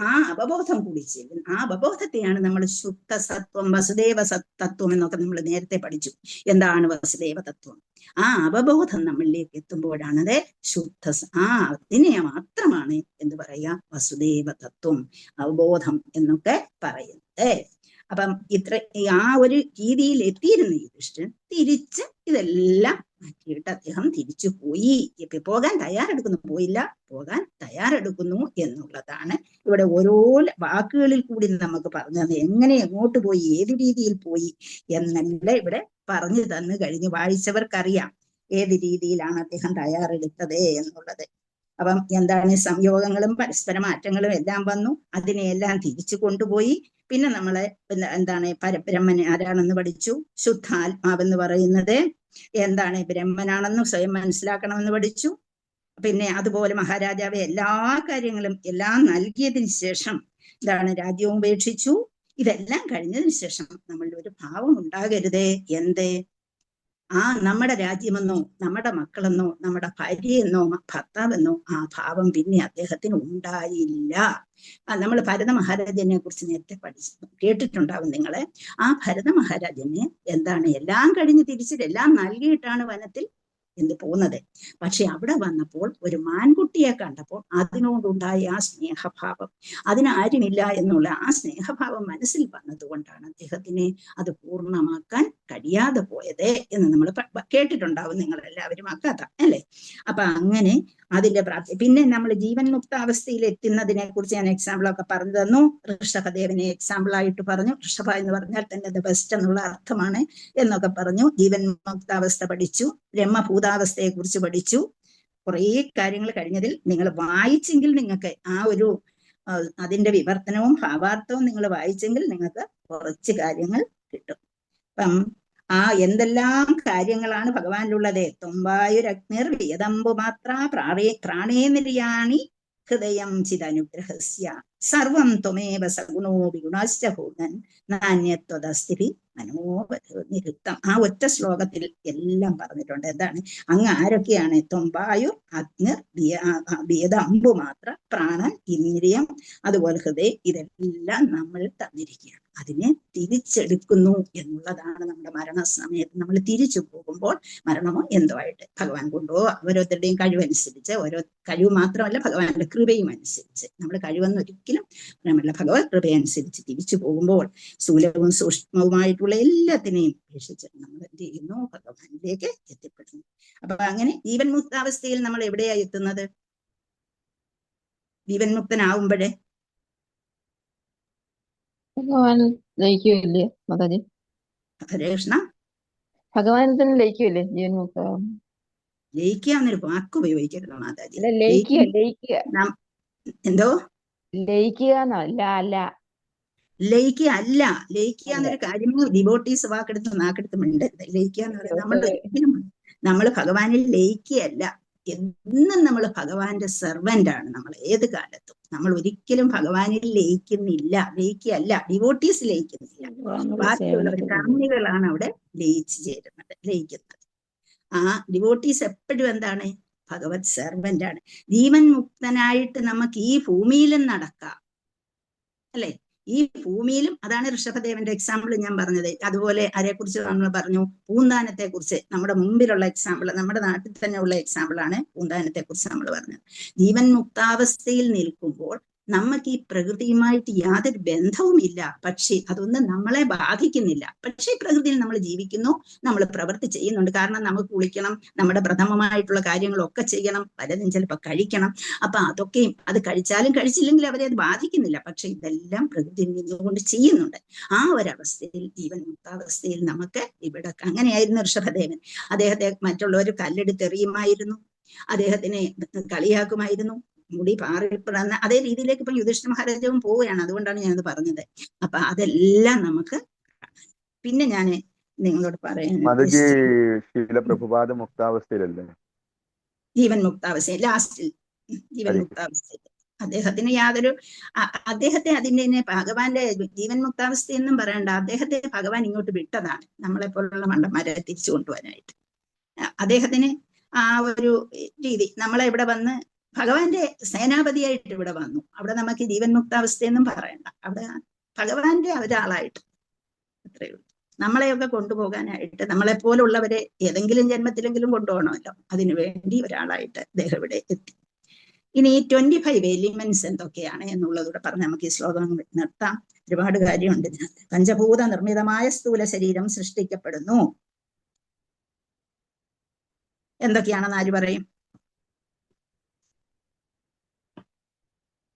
ആ അവബോധം കൂടി ചെയ്യുന്നു. ആ അവബോധത്തെയാണ് നമ്മൾ ശുദ്ധസത്വം, വസുദേവ തത്വം എന്നൊക്കെ നമ്മൾ നേരത്തെ പഠിച്ചു. എന്താണ് വസുദേവ തത്വം? ആ അവബോധം നമ്മളിലേക്ക് എത്തുമ്പോഴാണത് ശുദ്ധ, അതിനെ മാത്രമാണ് എന്ത് പറയാ? വസുദേവ തത്വം, അവബോധം എന്നൊക്കെ പറയുന്നത്. അപ്പം ആ ഒരു രീതിയിൽ എത്തിയിരുന്ന യുധിഷ്ഠിരൻ തിരിച്ച് ഇതെല്ലാം മാറ്റിയിട്ട് അദ്ദേഹം തിരിച്ചു പോയി. ഇപ്പൊ പോകാൻ തയ്യാറെടുക്കുന്നു, പോയില്ല, പോകാൻ തയ്യാറെടുക്കുന്നു എന്നുള്ളതാണ് ഇവിടെ ഓരോ വാക്കുകളിൽ കൂടി നമുക്ക് പറഞ്ഞു തന്നെ. എങ്ങനെ, എങ്ങോട്ട് പോയി, ഏത് രീതിയിൽ പോയി എന്നല്ല ഇവിടെ പറഞ്ഞു തന്നു കഴിഞ്ഞു. വായിച്ചവർക്കറിയാം ഏത് രീതിയിലാണ് അദ്ദേഹം തയ്യാറെടുത്തത് എന്നുള്ളത്. അപ്പം എന്താണ്? സംയോഗങ്ങളും പരസ്പര മാറ്റങ്ങളും എല്ലാം വന്നു. അതിനെയെല്ലാം തിരിച്ചു കൊണ്ടുപോയി. പിന്നെ നമ്മളെ എന്താണ്? പരബ്രഹ്മൻ ആരാണെന്ന് പഠിച്ചു. ശുദ്ധാത്മാവെന്ന് പറയുന്നത് എന്താണ്? ബ്രഹ്മനാണെന്ന് സ്വയം മനസ്സിലാക്കണമെന്ന് പഠിച്ചു. പിന്നെ അതുപോലെ മഹാരാജാവ് എല്ലാ കാര്യങ്ങളും എല്ലാം നൽകിയതിന് ശേഷം എന്താണ്? രാജ്യവും ഉപേക്ഷിച്ചു. ഇതെല്ലാം കഴിഞ്ഞതിന് ശേഷം നമ്മളുടെ ഒരു ഭാവം ഉണ്ടാകരുതേ. എന്ത്? നമ്മുടെ രാജ്യമെന്നോ നമ്മുടെ മക്കളെന്നോ നമ്മുടെ ഭാര്യയെന്നോ ഭർത്താവെന്നോ ആ ഭാവം പിന്നെ അദ്ദേഹത്തിന് ഉണ്ടായില്ല. നമ്മൾ ഭരത മഹാരാജനെ കുറിച്ച് നേരത്തെ കേട്ടിട്ടുണ്ടാവും നിങ്ങളെ. ആ ഭരത മഹാരാജന് എന്താണ്? എല്ലാം കഴിഞ്ഞ് തിരിച്ചിട്ടെല്ലാം നൽകിയിട്ടാണ് വനത്തിൽ പോകുന്നത്. പക്ഷെ അവിടെ വന്നപ്പോൾ ഒരു മാൻകുട്ടിയെ കണ്ടപ്പോൾ അതിനോടുണ്ടായ ആ സ്നേഹഭാവം, അതിനാരുമില്ല എന്നുള്ള ആ സ്നേഹഭാവം മനസ്സിൽ വന്നതുകൊണ്ടാണ് അദ്ദേഹത്തിന് അത് പൂർണ്ണമാക്കാൻ കഴിയാതെ പോയത് എന്ന് നമ്മൾ കേട്ടിട്ടുണ്ടാവും നിങ്ങളെല്ലാവരും ആ കഥ, അല്ലെ? അപ്പൊ അങ്ങനെ അതിന്റെ പ്രാപ്തി. പിന്നെ നമ്മൾ ജീവൻ മുക്താവസ്ഥയിൽ എത്തുന്നതിനെ കുറിച്ച് ഞാൻ എക്സാമ്പിളൊക്കെ പറഞ്ഞു തന്നു. ഋഷഭദേവനെ എക്സാമ്പിൾ ആയിട്ട് പറഞ്ഞു. ഋഷഭ എന്ന് പറഞ്ഞാൽ തന്നെ ദ ബെസ്റ്റ് എന്നുള്ള അർത്ഥമാണ് എന്നൊക്കെ പറഞ്ഞു. ജീവൻ മുക്താവസ്ഥ പഠിച്ചു. ബ്രഹ്മഭൂതാവസ്ഥയെ കുറിച്ച് പഠിച്ചു. കുറേ കാര്യങ്ങൾ കഴിഞ്ഞതിൽ നിങ്ങൾ വായിച്ചെങ്കിൽ നിങ്ങൾക്ക് ആ ഒരു അതിന്റെ വിവർത്തനവും ഭാവാർത്ഥവും നിങ്ങൾ വായിച്ചെങ്കിൽ നിങ്ങൾക്ക് കുറച്ച് കാര്യങ്ങൾ കിട്ടും. അപ്പം എന്തെല്ലാം കാര്യങ്ങളാണ് ഭഗവാനിലുള്ളത്? തൊമ്പായുരഗ്നിർ വിയതമ്പു മാത്ര പ്രാണേന്ദ്രിയാണി ഹൃദയം ചിദനുഗ്രഹസ്യ സർവം ത്വമേവ സഗുണോ വിഗുണശ്ച ഭൂതൻ നാന്യത്വദസ്തി മനോനിരുത്തം. ആ ഒറ്റ ശ്ലോകത്തിൽ എല്ലാം പറഞ്ഞിട്ടുണ്ട്. എന്താണ്? അങ്ങ് ആരൊക്കെയാണ്? തൊമ്പായു, അഗ്നിർ, വിയതമ്പു മാത്ര, പ്രാണൻ, ഇന്ദ്രിയം, അതുപോലെ ഹൃദയം, ഇതെല്ലാം നമ്മൾ തന്നിരിക്കുകയാണ്. അതിനെ തിരിച്ചെടുക്കുന്നു എന്നുള്ളതാണ് നമ്മുടെ മരണസമയത്ത് നമ്മൾ തിരിച്ചു പോകുമ്പോൾ മരണമോ എന്തോ ആയിട്ട് ഭഗവാൻ കൊണ്ടോ ഓരോരുത്തരുടെയും കഴിവനുസരിച്ച്, ഓരോ കഴിവ് മാത്രമല്ല ഭഗവാന്റെ കൃപയും അനുസരിച്ച്, നമ്മൾ കഴിവെന്ന് ഒരിക്കലും നമ്മളല്ല, ഭഗവത് കൃപയനുസരിച്ച് തിരിച്ചു പോകുമ്പോൾ സ്ഥൂലവും സൂക്ഷ്മവുമായിട്ടുള്ള എല്ലാത്തിനെയും ഉപേക്ഷിച്ച് നമ്മൾ എന്ത് ചെയ്യുന്നു? ഭഗവാനിലേക്ക് എത്തിപ്പെടുന്നു. അപ്പൊ അങ്ങനെ ജീവൻ മുക്താവസ്ഥയിൽ നമ്മൾ എവിടെയാ എത്തുന്നത്? ജീവൻ മുക്തനാവുമ്പോഴേ ഭഗവാൻ ലയിക്കുമല്ലേ മാതാജി? ഹരേ കൃഷ്ണ. ഭഗവാൻ തന്നെ ലയിക്കുമല്ലേ ജീവൻ മുക്ത? ലയിക്കുക എന്നൊരു വാക്ക് ഉപയോഗിക്കരുത് മാതാജി. ലയിക്കുക എന്തോ? ലയിക്കുക അല്ല ലയിക്കുക അല്ല. ലയിക്കുക എന്നൊരു കാര്യമേ ഡിവോട്ടീസ് നാക്കെടുത്ത് മിണ്ടരുത്. ലയിക്കുക എന്ന് പറയുന്നത് നമ്മൾ ഭഗവാനിൽ ലയിക്കുകയല്ല. എന്നും നമ്മൾ ഭഗവാന്റെ സെർവന്റ് ആണ്. നമ്മൾ ഏത് കാലത്തും നമ്മൾ ഒരിക്കലും ഭഗവാനിൽ ലയിക്കുകയല്ല. ഡിവോട്ടീസ് ലയിക്കുന്നില്ല. ബാക്കിയുള്ളവർ കർമ്മികളാണ് അവിടെ ലയിക്കുന്നത്. ആ ഡിവോട്ടീസ് എപ്പോഴും എന്താണ്? ഭഗവത് സെർവന്റ് ആണ്. ജീവൻ മുക്തനായിട്ട് നമുക്ക് ഈ ഭൂമിയിലും നടക്കാം, അല്ലെ? ഈ ഭൂമിയിലും അതാണ് ഋഷഭദേവന്റെ എക്സാമ്പിൾ ഞാൻ പറഞ്ഞത്. അതുപോലെ ആരെക്കുറിച്ച് നമ്മൾ പറഞ്ഞു? പൂന്താനത്തെ കുറിച്ച്. നമ്മുടെ മുമ്പിലുള്ള എക്സാമ്പിൾ, നമ്മുടെ നാട്ടിൽ തന്നെ ഉള്ള എക്സാമ്പിൾ ആണ് പൂന്താനത്തെ കുറിച്ച് നമ്മൾ പറഞ്ഞത്. ജീവൻ മുക്താവസ്ഥയിൽ നിൽക്കുമ്പോൾ നമുക്ക് ഈ പ്രകൃതിയുമായിട്ട് യാതൊരു ബന്ധവുമില്ല, പക്ഷേ അതൊന്നും നമ്മളെ ബാധിക്കുന്നില്ല. പക്ഷേ പ്രകൃതിയിൽ നമ്മൾ ജീവിക്കുന്നു, നമ്മൾ പ്രവൃത്തി ചെയ്യുന്നുണ്ട്. കാരണം നമുക്ക് കുളിക്കണം, നമ്മുടെ പ്രഥമമായിട്ടുള്ള കാര്യങ്ങളൊക്കെ ചെയ്യണം, പലതും ചിലപ്പോൾ കഴിക്കണം. അപ്പൊ അതൊക്കെയും അത് കഴിച്ചാലും കഴിച്ചില്ലെങ്കിലും അവരെ അത് ബാധിക്കുന്നില്ല. പക്ഷെ ഇതെല്ലാം പ്രകൃതിയിൽ നിന്നുകൊണ്ട് ചെയ്യുന്നുണ്ട്. ആ ഒരവസ്ഥയിൽ, ജീവൻ മുക്താവസ്ഥയിൽ നമുക്ക് ഇവിടെ അങ്ങനെയായിരുന്നു ഋഷഭദേവൻ. അദ്ദേഹത്തെ മറ്റുള്ളവർ കല്ലെടുത്തെറിയുമായിരുന്നു, അദ്ദേഹത്തിനെ കളിയാക്കുമായിരുന്നു, മുടി പാറിപ്പിടുന്ന അതേ രീതിയിലേക്ക് ഇപ്പൊ യുധിഷ്ഠിര മഹാരാജാവും പോവുകയാണ്. അതുകൊണ്ടാണ് ഞാനത് പറഞ്ഞത്. അപ്പൊ അതെല്ലാം നമുക്ക് പിന്നെ ഞാൻ നിങ്ങളോട് പറയാൻ മാതാജി ഉദ്ദേശിച്ചത് ശീല പ്രഭുപാദ മുക്താവസ്ഥയിലല്ലേ? ജീവൻ മുക്താവസ്ഥ ലാസ്റ്റിൽ, ജീവൻ മുക്താവസ്ഥയിൽ അദ്ദേഹത്തിന് യാതൊരു അദ്ദേഹത്തെ അതിൻ്റെ ഭഗവാന്റെ ജീവൻ മുക്താവസ്ഥ എന്നും പറയണ്ട, അദ്ദേഹത്തെ ഭഗവാൻ ഇങ്ങോട്ട് വിട്ടതാണ് നമ്മളെ പോലുള്ള മണ്ടന്മാരെ തിരിച്ചു കൊണ്ടുപോകാനായിട്ട്. അദ്ദേഹത്തിന് ആ ഒരു രീതി, നമ്മളെ ഇവിടെ വന്ന് ഭഗവാന്റെ സേനാപതിയായിട്ട് ഇവിടെ വന്നു. അവിടെ നമുക്ക് ജീവൻ മുക്താവസ്ഥയെന്നും പറയണ്ട, അവിടെ ഭഗവാന്റെ ഒരാളായിട്ട് അത്രയേ ഉള്ളൂ. നമ്മളെയൊക്കെ കൊണ്ടുപോകാനായിട്ട്, നമ്മളെപ്പോലുള്ളവരെ ഏതെങ്കിലും ജന്മത്തിലെങ്കിലും കൊണ്ടുപോകണമല്ലോ, അതിനു വേണ്ടി ഒരാളായിട്ട് അദ്ദേഹം ഇവിടെ എത്തി. ഇനി ഈ 25 എലിമെന്റ്സ് എന്തൊക്കെയാണ് എന്നുള്ളതൂടെ പറഞ്ഞ് നമുക്ക് ഈ ശ്ലോകം നിർത്താം. ഒരുപാട് കാര്യമുണ്ട് ഇതിനകത്ത്. പഞ്ചഭൂത നിർമ്മിതമായ സ്ഥൂല ശരീരം സൃഷ്ടിക്കപ്പെടുന്നു. എന്തൊക്കെയാണെന്ന് ആര് പറയും?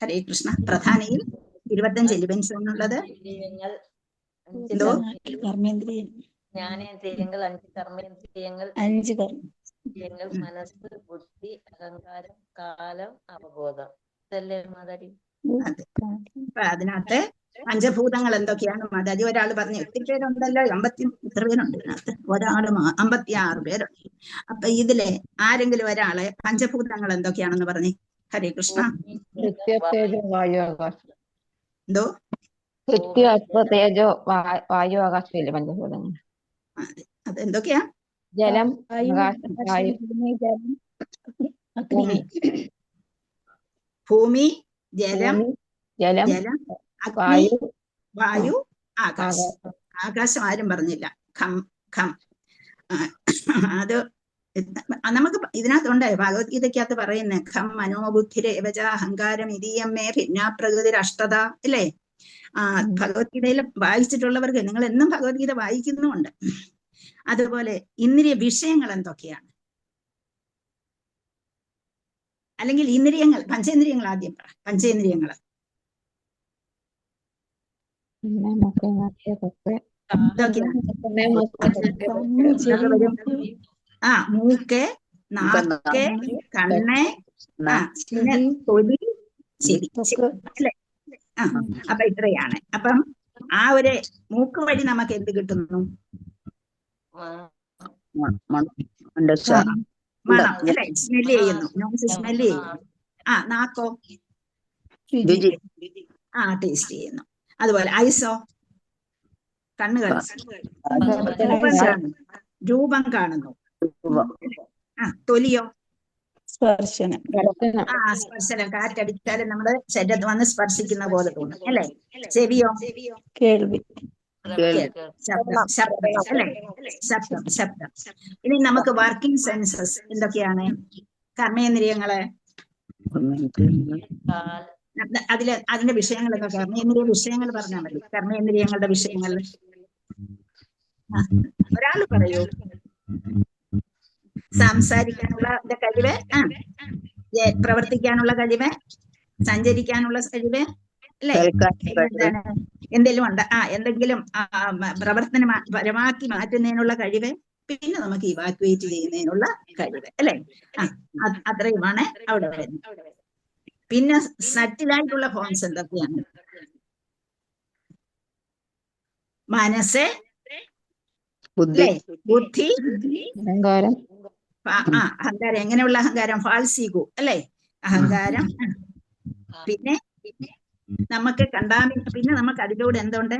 ഹരേ കൃഷ്ണ. പ്രധാനയിൽ 25 എലിമെന്റ്സ് എന്നുള്ളത് എന്തോ? ജ്ഞാനേന്ദ്രിയങ്ങൾ, 5 കർമ്മേന്ദ്രിയങ്ങൾ, 5 മനസ്സ്, ബുദ്ധി, അഹങ്കാരം, കാലം, അവബോധം. ഇതല്ലേ മാതാജി? അതെ. അപ്പൊ അതിനകത്ത് പഞ്ചഭൂതങ്ങൾ എന്തൊക്കെയാണ് മാതാജി? ഒരാൾ പറഞ്ഞു, ഒത്തിരി പേരുണ്ടല്ലോ, 50 ഇത്ര പേരുണ്ട് ഇതിനകത്ത്, ഒരാള് 56 പേരുണ്ട്. അപ്പൊ ഇതിലെ ആരെങ്കിലും ഒരാളെ പഞ്ചഭൂതങ്ങൾ എന്തൊക്കെയാണെന്ന് പറഞ്ഞേ. ഹരേ കൃഷ്ണ. തേജോ വായു ആകാശം. എന്തോ? തേജോ വായു ആകാശമില്ലേ പഞ്ചഭൂതങ്ങൾ? അതെന്തൊക്കെയാ? ജലം, ആകാശം, വായു, ഭൂമി, ജലം, ജലം, അഗ്നി, വായു, ആകാശം. ആകാശം ആരും പറഞ്ഞില്ല. ഖം ഖം അത് നമുക്ക് ഇതിനകത്തുണ്ട്, ഭഗവത്ഗീതയ്ക്കകത്ത് പറയുന്നേ ഖം മനോബുദ്ധിരേവച അഹങ്കാരം ഇതീയമ്മേ ഭിന്നാപ്രകൃതി അഷ്ടത അല്ലേ? ഭഗവത്ഗീതയിൽ വായിച്ചിട്ടുള്ളവർക്ക്, നിങ്ങൾ എന്നും ഭഗവത്ഗീത വായിക്കുന്നുമുണ്ട്. അതുപോലെ ഇന്ദ്രിയ വിഷയങ്ങൾ എന്തൊക്കെയാണ്? അല്ലെങ്കിൽ ഇന്ദ്രിയങ്ങൾ, പഞ്ചേന്ദ്രിയങ്ങൾ ആദ്യം പറ. പഞ്ചേന്ദ്രിയങ്ങൾ മൂക്ക്, നാക്ക്, കണ്ണ്, പിന്നെ തൊലി, ചെവി അല്ലെ? അപ്പൊ ഇത്രയാണ്. അപ്പം ആ ഒരു മൂക്ക് വഴി നമുക്ക് എന്ത് കിട്ടുന്നു? മണം അല്ലെ? സ്മെല് ചെയ്യുന്നു, നോസ് സ്മെല് ചെയ്യുന്നു. നാക്കോ? ടേസ്റ്റ് ചെയ്യുന്നു. അതുപോലെ ഐസോ? കണ്ണുകൾ രൂപം കാണുന്നു. തൊലിയോ? സ്പർശനം. സ്പർശനം, കാറ്റടിച്ചാലും നമ്മുടെ ശരീരത്ത് വന്ന് സ്പർശിക്കുന്ന പോലെ തോന്നും അല്ലെ? ചെവിയോ? കേൾവി. ശബ്ദം അല്ലെ? ശബ്ദം. ഇനി നമുക്ക് വർക്കിംഗ് സെൻസസ് എന്തൊക്കെയാണ്? കർമ്മേന്ദ്രിയങ്ങള്, അതിന്റെ വിഷയങ്ങളൊക്കെ കർമ്മേന്ദ്രിയ വിഷയങ്ങൾ പറഞ്ഞാൽ മതി. കർമ്മേന്ദ്രിയങ്ങളുടെ വിഷയങ്ങൾ ഒരാൾ പറയൂ. സംസാരിക്കാനുള്ള കഴിവ്, പ്രവർത്തിക്കാനുള്ള കഴിവ്, സഞ്ചരിക്കാനുള്ള കഴിവ് അല്ലെ? എന്താണ്? എന്തെങ്കിലും ഉണ്ട്, എന്തെങ്കിലും പ്രവർത്തനപരമാക്കി മാറ്റുന്നതിനുള്ള കഴിവ്, പിന്നെ നമുക്ക് ഇവാക്യുവേറ്റ് ചെയ്യുന്നതിനുള്ള കഴിവ് അല്ലെ? അത്രയുമാണ് അവിടെ വരുന്നത്. പിന്നെ സറ്റിലായിട്ടുള്ള ഫോംസ് എന്തൊക്കെയാണ്? മനസ്സ്, ബുദ്ധി, അഹങ്കാരം. അഹങ്കാരം. എങ്ങനെയുള്ള അഹങ്കാരം? ഫാൾസീഗോ അല്ലെ? അഹങ്കാരം. പിന്നെ നമുക്ക് പിന്നെ നമുക്ക് അതിലൂടെ എന്തുണ്ട്?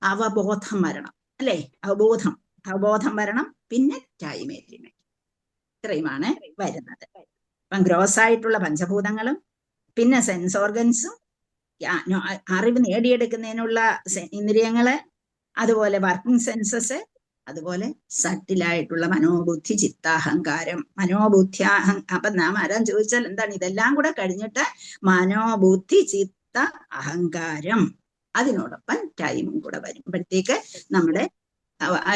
അവബോധം വരണം അല്ലെ? അവബോധം വരണം. പിന്നെ ടൈമേറ്റിമ. ഇത്രയുമാണ് വരുന്നത്. അപ്പം ഗ്രോസ് ആയിട്ടുള്ള പഞ്ചഭൂതങ്ങളും, പിന്നെ സെൻസ് ഓർഗൻസും, അറിവ് നേടിയെടുക്കുന്നതിനുള്ള ഇന്ദ്രിയങ്ങള്, അതുപോലെ വർക്കിംഗ് സെൻസസ്, അതുപോലെ സട്ടിലായിട്ടുള്ള മനോബുദ്ധി ചിത്താഹങ്കാരം. മനോബുദ്ധി അപ്പൊ നാം ആരാൻ ചോദിച്ചാൽ എന്താണ് ഇതെല്ലാം കൂടെ കഴിഞ്ഞിട്ട് മനോബുദ്ധി ചിത്ത അഹങ്കാരം, അതിനോടൊപ്പം ടൈമും കൂടെ വരുമ്പോഴത്തേക്ക് നമ്മുടെ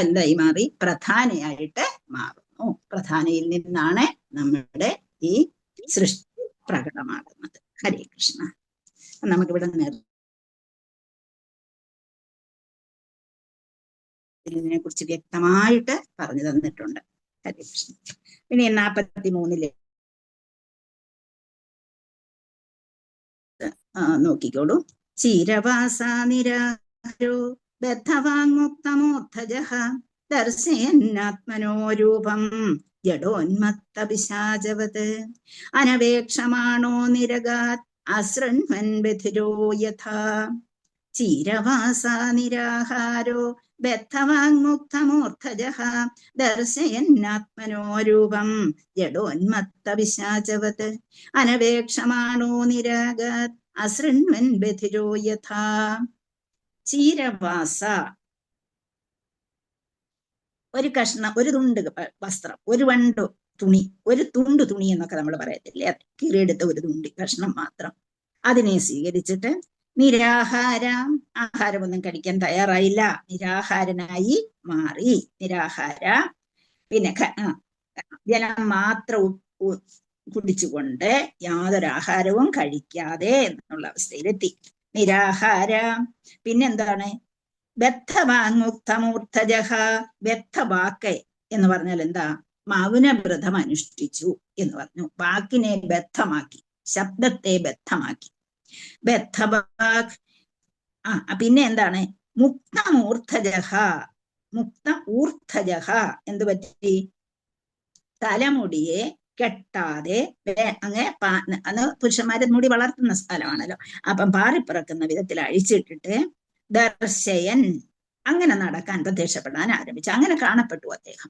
എന്തായി മാറി? പ്രധാനയായിട്ട് മാറുന്നു. പ്രധാനയിൽ നിന്നാണ് നമ്മുടെ ഈ സൃഷ്ടി പ്രകടമാകുന്നത്. ഹരേ കൃഷ്ണ. നമുക്കിവിടെ ഇതിനെ കുറിച്ച് വ്യക്തമായിട്ട് പറഞ്ഞു തന്നിട്ടുണ്ട്. ഹരേ കൃഷ്ണ. ഇനി 43 നോക്കിക്കോളൂ. ചിരവാസ നിരാഹരോ ബദ്ധവാങ്മുക്തമൂർധജഃ ദർശയന്നാത്മനോ രൂപം ജഡോന്മത്ത പിശാചവത് അനവേക്ഷമാണോ നിരഗാത് അസൃണ്വൻ ബധിരോ യഥാ. ചിരവാസ നിരാഹാരോ ബദ്ധവാങ്മുക്തമൂർധജഃ ദർശയന്നാത്മനോ രൂപം ജഡോന്മത്ത പിശാചവത് അനവേക്ഷമാണോ നിരാഗാത് അസൃണ്വൻ ബധിരോ യഥാ. ചീരവാസ, ഒരു കഷ്ണം, ഒരു തുണ്ട് വസ്ത്രം, ഒരു വണ്ട് തുണി, ഒരു തുണ്ട് തുണി എന്നൊക്കെ നമ്മൾ പറയത്തില്ലേ, അത് കീറിയെടുത്ത ഒരു തുണ്ടി കഷ്ണം മാത്രം, അതിനെ സ്വീകരിച്ചിട്ട് നിരാഹാര, ആഹാരമൊന്നും കഴിക്കാൻ തയ്യാറായില്ല, നിരാഹാരനായി മാറി. നിരാഹാര, പിന്നെ ജലം മാത്രം കുടിച്ചുകൊണ്ട് യാതൊരു ആഹാരവും കഴിക്കാതെ എന്നുള്ള അവസ്ഥയിലെത്തി. നിരാഹാര. പിന്നെന്താണ്? ബദ്ധവാങ്മുക്തമൂർധജഃ. ബദ്ധവാക്ക് എന്ന് പറഞ്ഞാൽ എന്താ? മൗനവ്രതം അനുഷ്ഠിച്ചു എന്ന് പറഞ്ഞു. വാക്കിനെ ബദ്ധമാക്കി, ശബ്ദത്തെ ബദ്ധമാക്കി. ബദ്ധവാക്. പിന്നെ എന്താണ്? മുക്തമൂർധജഃ. മുക്ത ഊർധജഃ. എന്ത് പറ്റി? തലമുടിയെ കെട്ടാതെ, അങ്ങനെ അന്ന് പുരുഷന്മാരെ മുടി വളർത്തുന്ന സ്ഥലമാണല്ലോ, അപ്പം പാറിപ്പിറക്കുന്ന വിധത്തിൽ അഴിച്ചിട്ടിട്ട് ദർശയൻ, അങ്ങനെ നടക്കാൻ പ്രത്യക്ഷപ്പെടാൻ ആരംഭിച്ചു. അങ്ങനെ കാണപ്പെട്ടു അദ്ദേഹം.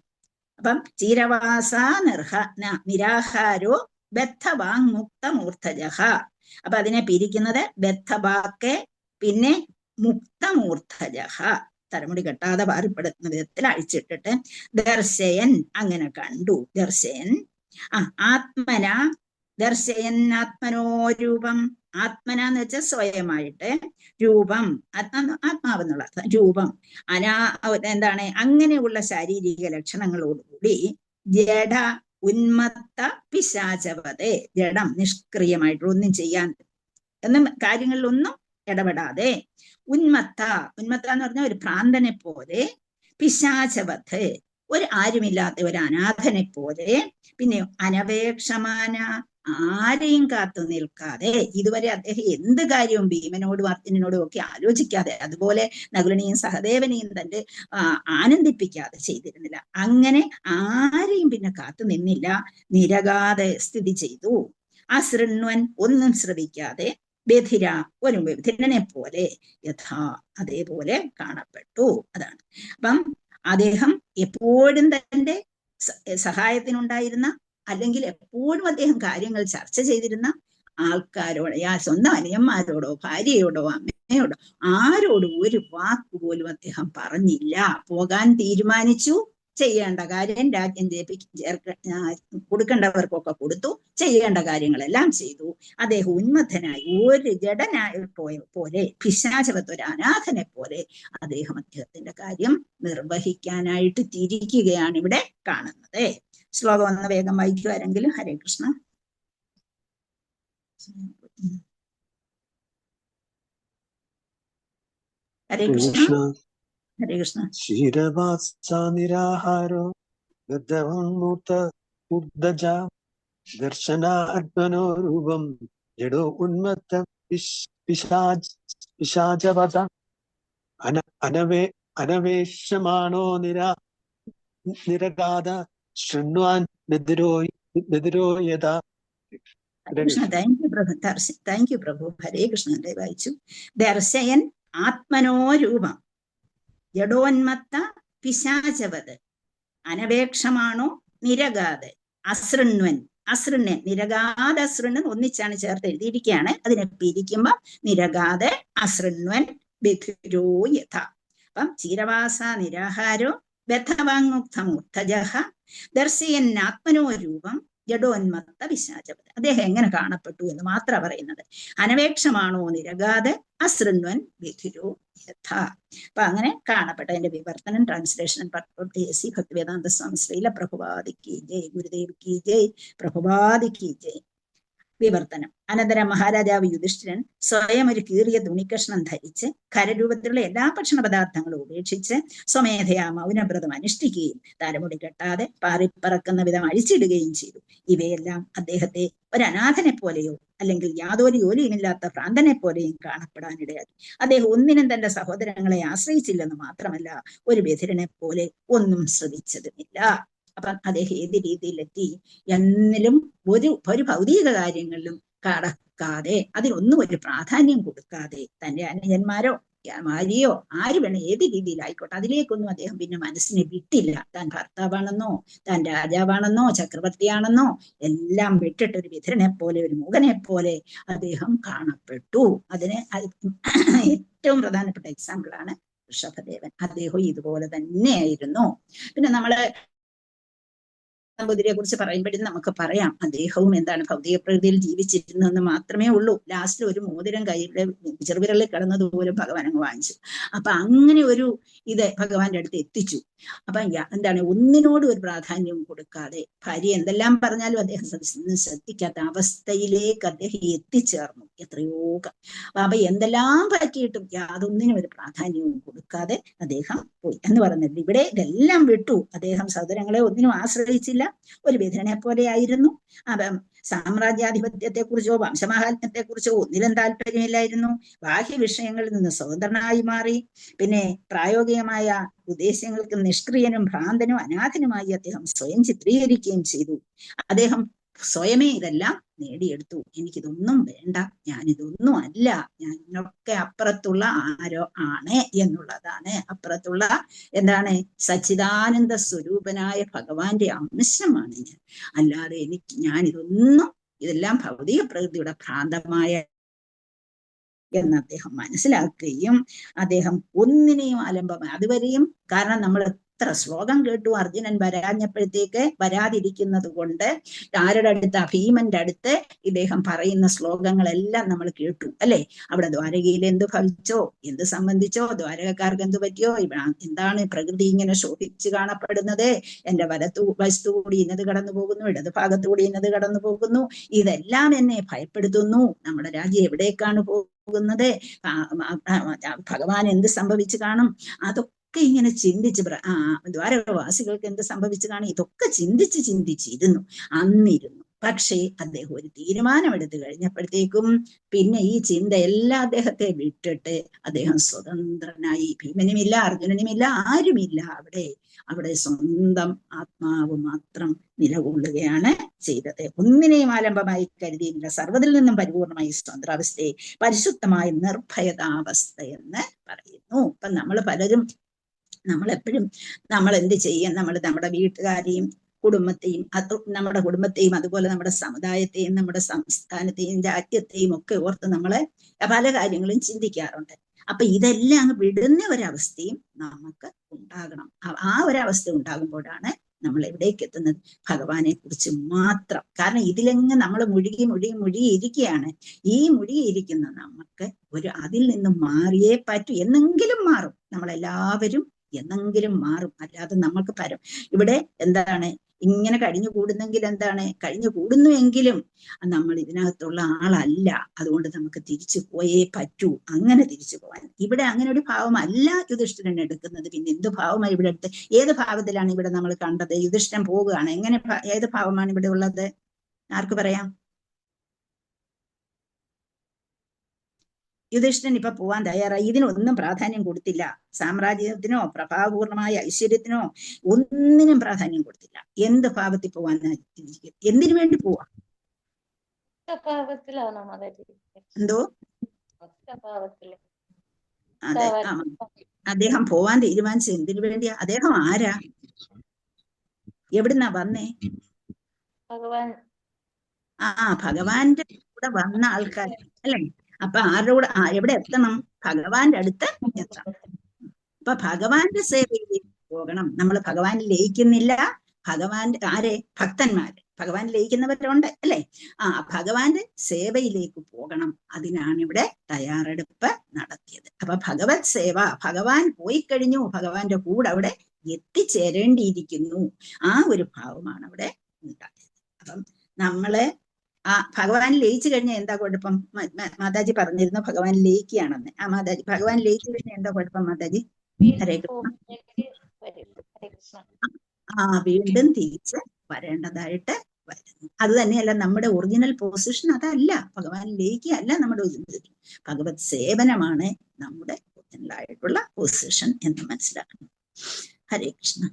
അപ്പം ചീരവാസ നിരാഹാരോ ബദ്ധവാങ്മുക്തമൂർധജഃ. അപ്പൊ അതിനെ പിരിക്കുന്നത് ബദ്ധവാക്ക്, പിന്നെ മുക്തമൂർധജഃ, തലമുടി കെട്ടാതെ പാറിപ്പെടുത്തുന്ന വിധത്തിൽ അഴിച്ചിട്ടിട്ട് ദർശയൻ, അങ്ങനെ കണ്ടു. ദർശയൻ ആത്മന, ദർശയൻ ആത്മനോ രൂപം. ആത്മന എന്ന് വെച്ചാൽ സ്വയമായിട്ട്, രൂപം ആത്മാവെന്നുള്ള രൂപം, എന്താണ്? അങ്ങനെയുള്ള ശാരീരിക ലക്ഷണങ്ങളോടുകൂടി ജഡ ഉന്മത്ത പിശാചവത്, ജഡം നിഷ്ക്രിയമായിട്ട് ഒന്നും ചെയ്യാൻ എന്നും കാര്യങ്ങളിലൊന്നും ഇടപെടാതെ, ഉന്മത്ത, ഉന്മത്ത എന്ന് പറഞ്ഞാൽ ഒരു ഭ്രാന്തനെ പോലെ, പിശാചവത് ഒരു ആരുമില്ലാത്ത ഒരു അനാഥനെ പോലെ, പിന്നെ അനപേക്ഷമാന, ആരെയും കാത്തു നിൽക്കാതെ. ഇതുവരെ അദ്ദേഹം എന്ത് കാര്യവും ഭീമനോടും അർജുനനോടും ഒക്കെ ആലോചിക്കാതെ, അതുപോലെ നകുലനെയും സഹദേവനെയും തന്റെ ആനന്ദിപ്പിക്കാതെ ചെയ്തിരുന്നില്ല. അങ്ങനെ ആരെയും പിന്നെ കാത്തു നിന്നില്ല, നിരകാതെ സ്ഥിതി ചെയ്തു. അസൃണ്വൻ, ഒന്നും ശ്രവിക്കാതെ, ബധിര, ഒരു ബധിരനെ പോലെ, യഥാ, അതേപോലെ കാണപ്പെട്ടു. അതാണ്. അപ്പം അദ്ദേഹം എപ്പോഴും തന്റെ സഹായത്തിനുണ്ടായിരുന്ന, അല്ലെങ്കിൽ എപ്പോഴും അദ്ദേഹം കാര്യങ്ങൾ ചർച്ച ചെയ്തിരുന്ന ആൾക്കാരോട്, സ്വന്തം അനിയന്മാരോടോ ഭാര്യയോടോ അമ്മയോടോ ആരോടും ഒരു വാക്കുപോലും അദ്ദേഹം പറഞ്ഞില്ല. പോകാൻ തീരുമാനിച്ചു, ചെയ്യേണ്ട കാര്യം രാജ്യം കൊടുക്കേണ്ടവർക്കൊക്കെ കൊടുത്തു, ചെയ്യേണ്ട കാര്യങ്ങളെല്ലാം ചെയ്തു. അദ്ദേഹം ഉന്മത്തനായി, ഒരു ജഡനായി പോലെ, പിശാചവത്ത് ഒരു അനാഥനെ പോലെ അദ്ദേഹം അദ്ദേഹത്തിന്റെ കാര്യം നിർവഹിക്കാനായിട്ട് തിരിക്കുകയാണ് ഇവിടെ കാണുന്നത്. ശ്ലോകം ഒന്ന് വേഗം വായിക്കുവാരെങ്കിലും. ഹരേ കൃഷ്ണ. ഹരേ കൃഷ്ണ. ഹരേ കൃഷ്ണ. ക്ഷീരവാസ നിരാഹാരോ ബദ്ധവാങ്മുക്തമൂർധജഃ ദർശനാത്മനോ രൂപം ജഡോ ഉന്മത്ത പിശാചവത അനവേക്ഷമാണോ നിരഗാത ശൃണ്വാൻ ബധിരോ യഥാ. കൃഷ്ണ. താങ്ക് യു പ്രഭു. ഹരേ കൃഷ്ണ. വായിച്ചു. ദർശയൻ ആത്മനോ രൂപം ജഡോന്മത്ത പിശാചവത് അനപേക്ഷമാണോ നിരഗാത് അസൃണ്വൻ അസൃണ്യൻ, നിരഗാത അസൃണ്ണൻ ഒന്നിച്ചാണ് ചേർത്ത് എഴുതിയിരിക്കുകയാണ്. അതിനെ പിരിക്കുമ്പോ നിരഗാത അസൃണ്വൻ ബധിരോ യഥ. അപ്പം ചീരവാസ നിരാഹാരോ ബദ്ധവാങ്മുക്തമൂർധജഃ ദർശയന്നാത്മനോ രൂപം ജഡോന്മത്ത പിശാചവത്. അദ്ദേഹം എങ്ങനെ കാണപ്പെട്ടു എന്ന് മാത്രം പറയുന്നത്. അനവേക്ഷമാണോ നിരഗാത അസൃണ്വൻ ബധിരോ യഥ. അപ്പൊ അങ്ങനെ കാണപ്പെട്ടതിന്റെ വിവർത്തനം, ട്രാൻസ്ലേഷൻ സി ഭക്തിവേദാന്ത സ്വാമി ശ്രീല പ്രഭുപാദി കി ജയ്, ഗുരുദേവ് കി ജയ്, പ്രഭുപാദി കി ജയ്. വിവർത്തനം. അനന്തരം മഹാരാജാവ് യുധിഷ്ഠിരൻ സ്വയം ഒരു കീറിയ തുണിക്കഷ്ണം ധരിച്ച് ഖരരൂപത്തിലുള്ള എല്ലാ ഭക്ഷണ പദാർത്ഥങ്ങളും ഉപേക്ഷിച്ച് സ്വമേധയാ മൗനവ്രതം അനുഷ്ഠിക്കുകയും തലമുടി കെട്ടാതെ പാറിപ്പറക്കുന്ന വിധം അഴിച്ചിടുകയും ചെയ്തു. ഇവയെല്ലാം അദ്ദേഹത്തെ ഒരു അനാഥനെ പോലെയോ അല്ലെങ്കിൽ യാതൊരു ജോലിയുമില്ലാത്ത ഭ്രാന്തനെ പോലെയും കാണപ്പെടാനിടയായി. അദ്ദേഹം ഒന്നിനും തന്റെ സഹോദരങ്ങളെ ആശ്രയിച്ചില്ലെന്ന് മാത്രമല്ല, ഒരു ബധിരനെ പോലെ ഒന്നും ശ്രദ്ധിച്ചതുമില്ല. അപ്പം അദ്ദേഹം ഏത് രീതിയിലെത്തി? എന്നിലും ഒരു ഭൗതിക കാര്യങ്ങളിലും കടക്കാതെ, അതിനൊന്നും ഒരു പ്രാധാന്യം കൊടുക്കാതെ, തന്റെ അനുജന്മാരോ ഭാര്യയോ ആര് വേണം ഏത് രീതിയിലായിക്കോട്ടെ അതിലേക്കൊന്നും അദ്ദേഹം പിന്നെ മനസ്സിനെ വിട്ടില്ല. താൻ ഭർത്താവാണെന്നോ താൻ രാജാവാണെന്നോ ചക്രവർത്തിയാണെന്നോ എല്ലാം വിട്ടിട്ടൊരു വിധരനെ പോലെ, ഒരു മൂകനെ പോലെ അദ്ദേഹം കാണപ്പെട്ടു. അതിന് ഏറ്റവും പ്രധാനപ്പെട്ട എക്സാമ്പിളാണ് ഋഷഭദേവൻ. അദ്ദേഹം ഇതുപോലെ തന്നെയായിരുന്നു. പിന്നെ നമ്മള് നമ്പൂതിരിയെ കുറിച്ച് പറയുമ്പോഴും നമുക്ക് പറയാം, അദ്ദേഹവും എന്താണ് ഭൗതിക പ്രകൃതിയിൽ ജീവിച്ചിരുന്നെന്ന് മാത്രമേ ഉള്ളൂ. ലാസ്റ്റിൽ ഒരു മോതിരം കയ്യിലെ ചെറുവിരലിൽ കിടന്നതുപോലും ഭഗവാൻ അങ്ങ് വാങ്ങിച്ചു. അപ്പൊ അങ്ങനെ ഒരു ഇത് ഭഗവാന്റെ അടുത്ത് എത്തിച്ചു. അപ്പൊ എന്താണ്, ഒന്നിനോടും ഒരു പ്രാധാന്യവും കൊടുക്കാതെ, ഭാര്യ എന്തെല്ലാം പറഞ്ഞാലും അദ്ദേഹം ശ്രദ്ധിക്കാത്ത അവസ്ഥയിലേക്ക് അദ്ദേഹം എത്തിച്ചേർന്നു. എത്രയോ അപ്പൊ എന്തെല്ലാം പറ്റിയിട്ടും യാതൊന്നിനും ഒരു പ്രാധാന്യവും കൊടുക്കാതെ അദ്ദേഹം പോയി എന്ന് പറഞ്ഞിട്ട് ഇവിടെ ഇതെല്ലാം വിട്ടു. അദ്ദേഹം സഹോദരങ്ങളെ ഒന്നിനും ആശ്രയിച്ചില്ല, ഒരു വിധനെ പോലെ ആയിരുന്നു. അപ്പം സാമ്രാജ്യാധിപത്യത്തെക്കുറിച്ചോ വംശമാഹാത്മ്യത്തെക്കുറിച്ചോ ഒന്നിലും താല്പര്യമില്ലായിരുന്നു. ബാഹ്യ വിഷയങ്ങളിൽ നിന്ന് സ്വതന്ത്രനായി മാറി. പിന്നെ പ്രായോഗികമായ ഉദ്ദേശ്യങ്ങൾക്ക് നിഷ്ക്രിയനും ഭ്രാന്തനും അനാഥനുമായി അദ്ദേഹം സ്വയം ചിത്രീകരിക്കുകയും ചെയ്തു. അദ്ദേഹം സ്വയമേ ഇതെല്ലാം നേടിയെടുത്തു. എനിക്കിതൊന്നും വേണ്ട, ഞാനിതൊന്നും അല്ല, ഞാനൊക്കെ അപ്പുറത്തുള്ള ആരോ ആണ് എന്നുള്ളതാണ്. അപ്പുറത്തുള്ള എന്താണ്, സച്ചിദാനന്ദ സ്വരൂപനായ ഭഗവാന്റെ അംശമാണ് ഞാൻ. അല്ലാതെ ഇതെല്ലാം ഭൗതിക പ്രകൃതിയുടെ ഭ്രാന്തമായ എന്ന് അദ്ദേഹം മനസ്സിലാക്കുകയും അദ്ദേഹം ഒന്നിനെയും അതുവരെയും, കാരണം നമ്മൾ എത്ര ശ്ലോകം കേട്ടു, അർജുനൻ വരാതിരിക്കുന്നത് കൊണ്ട് ആരുടെ അടുത്ത്, ഭീമന്റെ അടുത്ത് ഇദ്ദേഹം പറയുന്ന ശ്ലോകങ്ങളെല്ലാം നമ്മൾ കേട്ടു അല്ലെ. അവിടെ ദ്വാരകയിൽ എന്ത് ഭവിച്ചോ, എന്ത് സംബന്ധിച്ചോ, ദ്വാരകക്കാർക്ക് എന്ത് പറ്റിയോ, എന്താണ് പ്രകൃതി ഇങ്ങനെ ശോഭിച്ച് കാണപ്പെടുന്നത്, എന്റെ വശത്തുകൂടി ഇന്നത് കടന്നു പോകുന്നു, ഇടത് ഭാഗത്തുകൂടി ഇന്നത് കടന്നു പോകുന്നു, ഇതെല്ലാം എന്നെ ഭയപ്പെടുത്തുന്നു, നമ്മുടെ രാജ്യം എവിടേക്കാണ് പോകുന്നത്, ഭഗവാൻ എന്ത് സംഭവിച്ചു കാണും, അതൊക്കെ ഇങ്ങനെ ചിന്തിച്ച് ദ്വാരകവാസികൾക്ക് എന്ത് സംഭവിച്ചു കാണും, ഇതൊക്കെ ചിന്തിച്ചിരുന്നു അന്നിരുന്നു. പക്ഷേ അദ്ദേഹം ഒരു തീരുമാനമെടുത്തു കഴിഞ്ഞപ്പോഴത്തേക്കും പിന്നെ ഈ ചിന്ത എല്ലാ അദ്ദേഹത്തെ വിട്ടിട്ട് അദ്ദേഹം സ്വതന്ത്രനായി. ഭീമനുമില്ല, അർജുനനുമില്ല, ആരുമില്ല. അവിടെ സ്വന്തം ആത്മാവ് മാത്രം നിലകൊള്ളുകയാണ് ചെയ്തത്. ഒന്നിനെയും ആലംബമായി കരുതിയില്ല. സർവ്വതിൽ നിന്നും പരിപൂർണമായി സ്വതന്ത്രാവസ്ഥയെ പരിശുദ്ധമായ നിർഭയതാവസ്ഥ എന്ന് പറയുന്നു. ഇപ്പൊ നമ്മളെപ്പോഴും നമ്മൾ എന്ത് ചെയ്യും, നമ്മുടെ വീട്ടുകാരെയും കുടുംബത്തെയും നമ്മുടെ കുടുംബത്തെയും അതുപോലെ നമ്മുടെ സമുദായത്തെയും നമ്മുടെ സംസ്ഥാനത്തെയും രാജ്യത്തെയും ഒക്കെ ഓർത്ത് നമ്മള് പല കാര്യങ്ങളും ചിന്തിക്കാറുണ്ട്. അപ്പൊ ഇതെല്ലാം അങ്ങ് വിടുന്ന ഒരവസ്ഥയും നമുക്ക് ഉണ്ടാകണം. ആ ഒരവസ്ഥ ഉണ്ടാകുമ്പോഴാണ് നമ്മൾ എവിടേക്ക് എത്തുന്നത്, ഭഗവാനെ കുറിച്ച് മാത്രം. കാരണം ഇതിലെങ്ങ് നമ്മൾ മുഴുകിയിരിക്കുകയാണ്. ഈ മുഴുകിയിരിക്കുന്ന നമുക്ക് അതിൽ നിന്ന് മാറിയേ പറ്റൂ. എന്നെങ്കിലും മാറും, നമ്മളെല്ലാവരും എന്നെങ്കിലും മാറും. അല്ലാതെ നമുക്ക് ഇവിടെ എന്താണ് ഇങ്ങനെ കഴിഞ്ഞു കൂടുന്നുവെങ്കിലും നമ്മൾ ഇതിനകത്തുള്ള ആളല്ല. അതുകൊണ്ട് നമുക്ക് തിരിച്ചു പോയേ പറ്റൂ. അങ്ങനെ തിരിച്ചു പോകാൻ ഇവിടെ അങ്ങനെ ഒരു ഭാവമല്ല യുധിഷ്ഠിരൻ എടുക്കുന്നത്. പിന്നെ എന്ത് ഭാവമാണ് ഇവിടെ എടുത്ത്? ഏത് ഭാവത്തിലാണ് ഇവിടെ നമ്മൾ കണ്ടത്? യുധിഷ്ഠിരൻ പോവുകയാണ്. ഏത് ഭാവമാണ് ഇവിടെ ഉള്ളത്? ആർക്ക് പറയാം? യുധിഷ്ഠിരൻ ഇപ്പൊ പോവാൻ തയ്യാറായി. ഇതിനൊന്നും പ്രാധാന്യം കൊടുത്തില്ല. സാമ്രാജ്യത്തിനോ പ്രഭാവപൂർണമായ ഐശ്വര്യത്തിനോ ഒന്നിനും പ്രാധാന്യം കൊടുത്തില്ല. എന്ത് ഭാവത്തിൽ പോവാൻ, എന്തിനു വേണ്ടി പോവാ? എന്തോ അതെ, അദ്ദേഹം പോവാൻ തീരുമാനിച്ചത് എന്തിനു വേണ്ടിയാ? അദ്ദേഹം ആരാ? എവിടുന്നാ വന്നേ? ഭഗവാന്റെ കൂടെ വന്ന ആൾക്കാർ അല്ലേ? അപ്പൊ ആരുടെ കൂടെ എവിടെ എത്തണം? ഭഗവാന്റെ അടുത്ത് എത്തണം. അപ്പൊ ഭഗവാന്റെ സേവയിലേക്ക് പോകണം. നമ്മൾ ഭഗവാനിൽ ലയിക്കുന്നില്ല. ആരെ? ഭക്തന്മാര് ഭഗവാൻ ലയിക്കുന്നവരുണ്ട് അല്ലെ? ഭഗവാന്റെ സേവയിലേക്ക് പോകണം. അതിനാണ് ഇവിടെ തയ്യാറെടുപ്പ് നടത്തിയത്. അപ്പൊ ഭഗവത് സേവ, ഭഗവാൻ പോയി കഴിഞ്ഞു, ഭഗവാന്റെ കൂടെ അവിടെ എത്തിച്ചേരേണ്ടിയിരിക്കുന്നു. ആ ഒരു ഭാവമാണ് അവിടെ ഉണ്ടായത്. അപ്പം നമ്മള് ഭഗവാൻ ലയിച്ചു കഴിഞ്ഞാൽ എന്താ കുഴപ്പം? മാതാജി പറഞ്ഞിരുന്നു ഭഗവാൻ ലയിക്കുകയാണെന്ന്. മാതാജി, ഭഗവാൻ ലയിച്ചു കഴിഞ്ഞാൽ എന്താ കുഴപ്പം മാതാജി? ഹരേ കൃഷ്ണ. വീണ്ടും തിരിച്ച് വരേണ്ടതായിട്ട് വരുന്നു. അത് തന്നെയല്ല നമ്മുടെ ഒറിജിനൽ പൊസിഷൻ, അതല്ല. ഭഗവാൻ ലയിക്കുകയല്ല നമ്മുടെ ഒറിജിനൽ, ഭഗവത് സേവനമാണ് നമ്മുടെ ഒറിജിനലായിട്ടുള്ള പൊസിഷൻ എന്ന് മനസ്സിലാക്കണം. ഹരേ കൃഷ്ണ.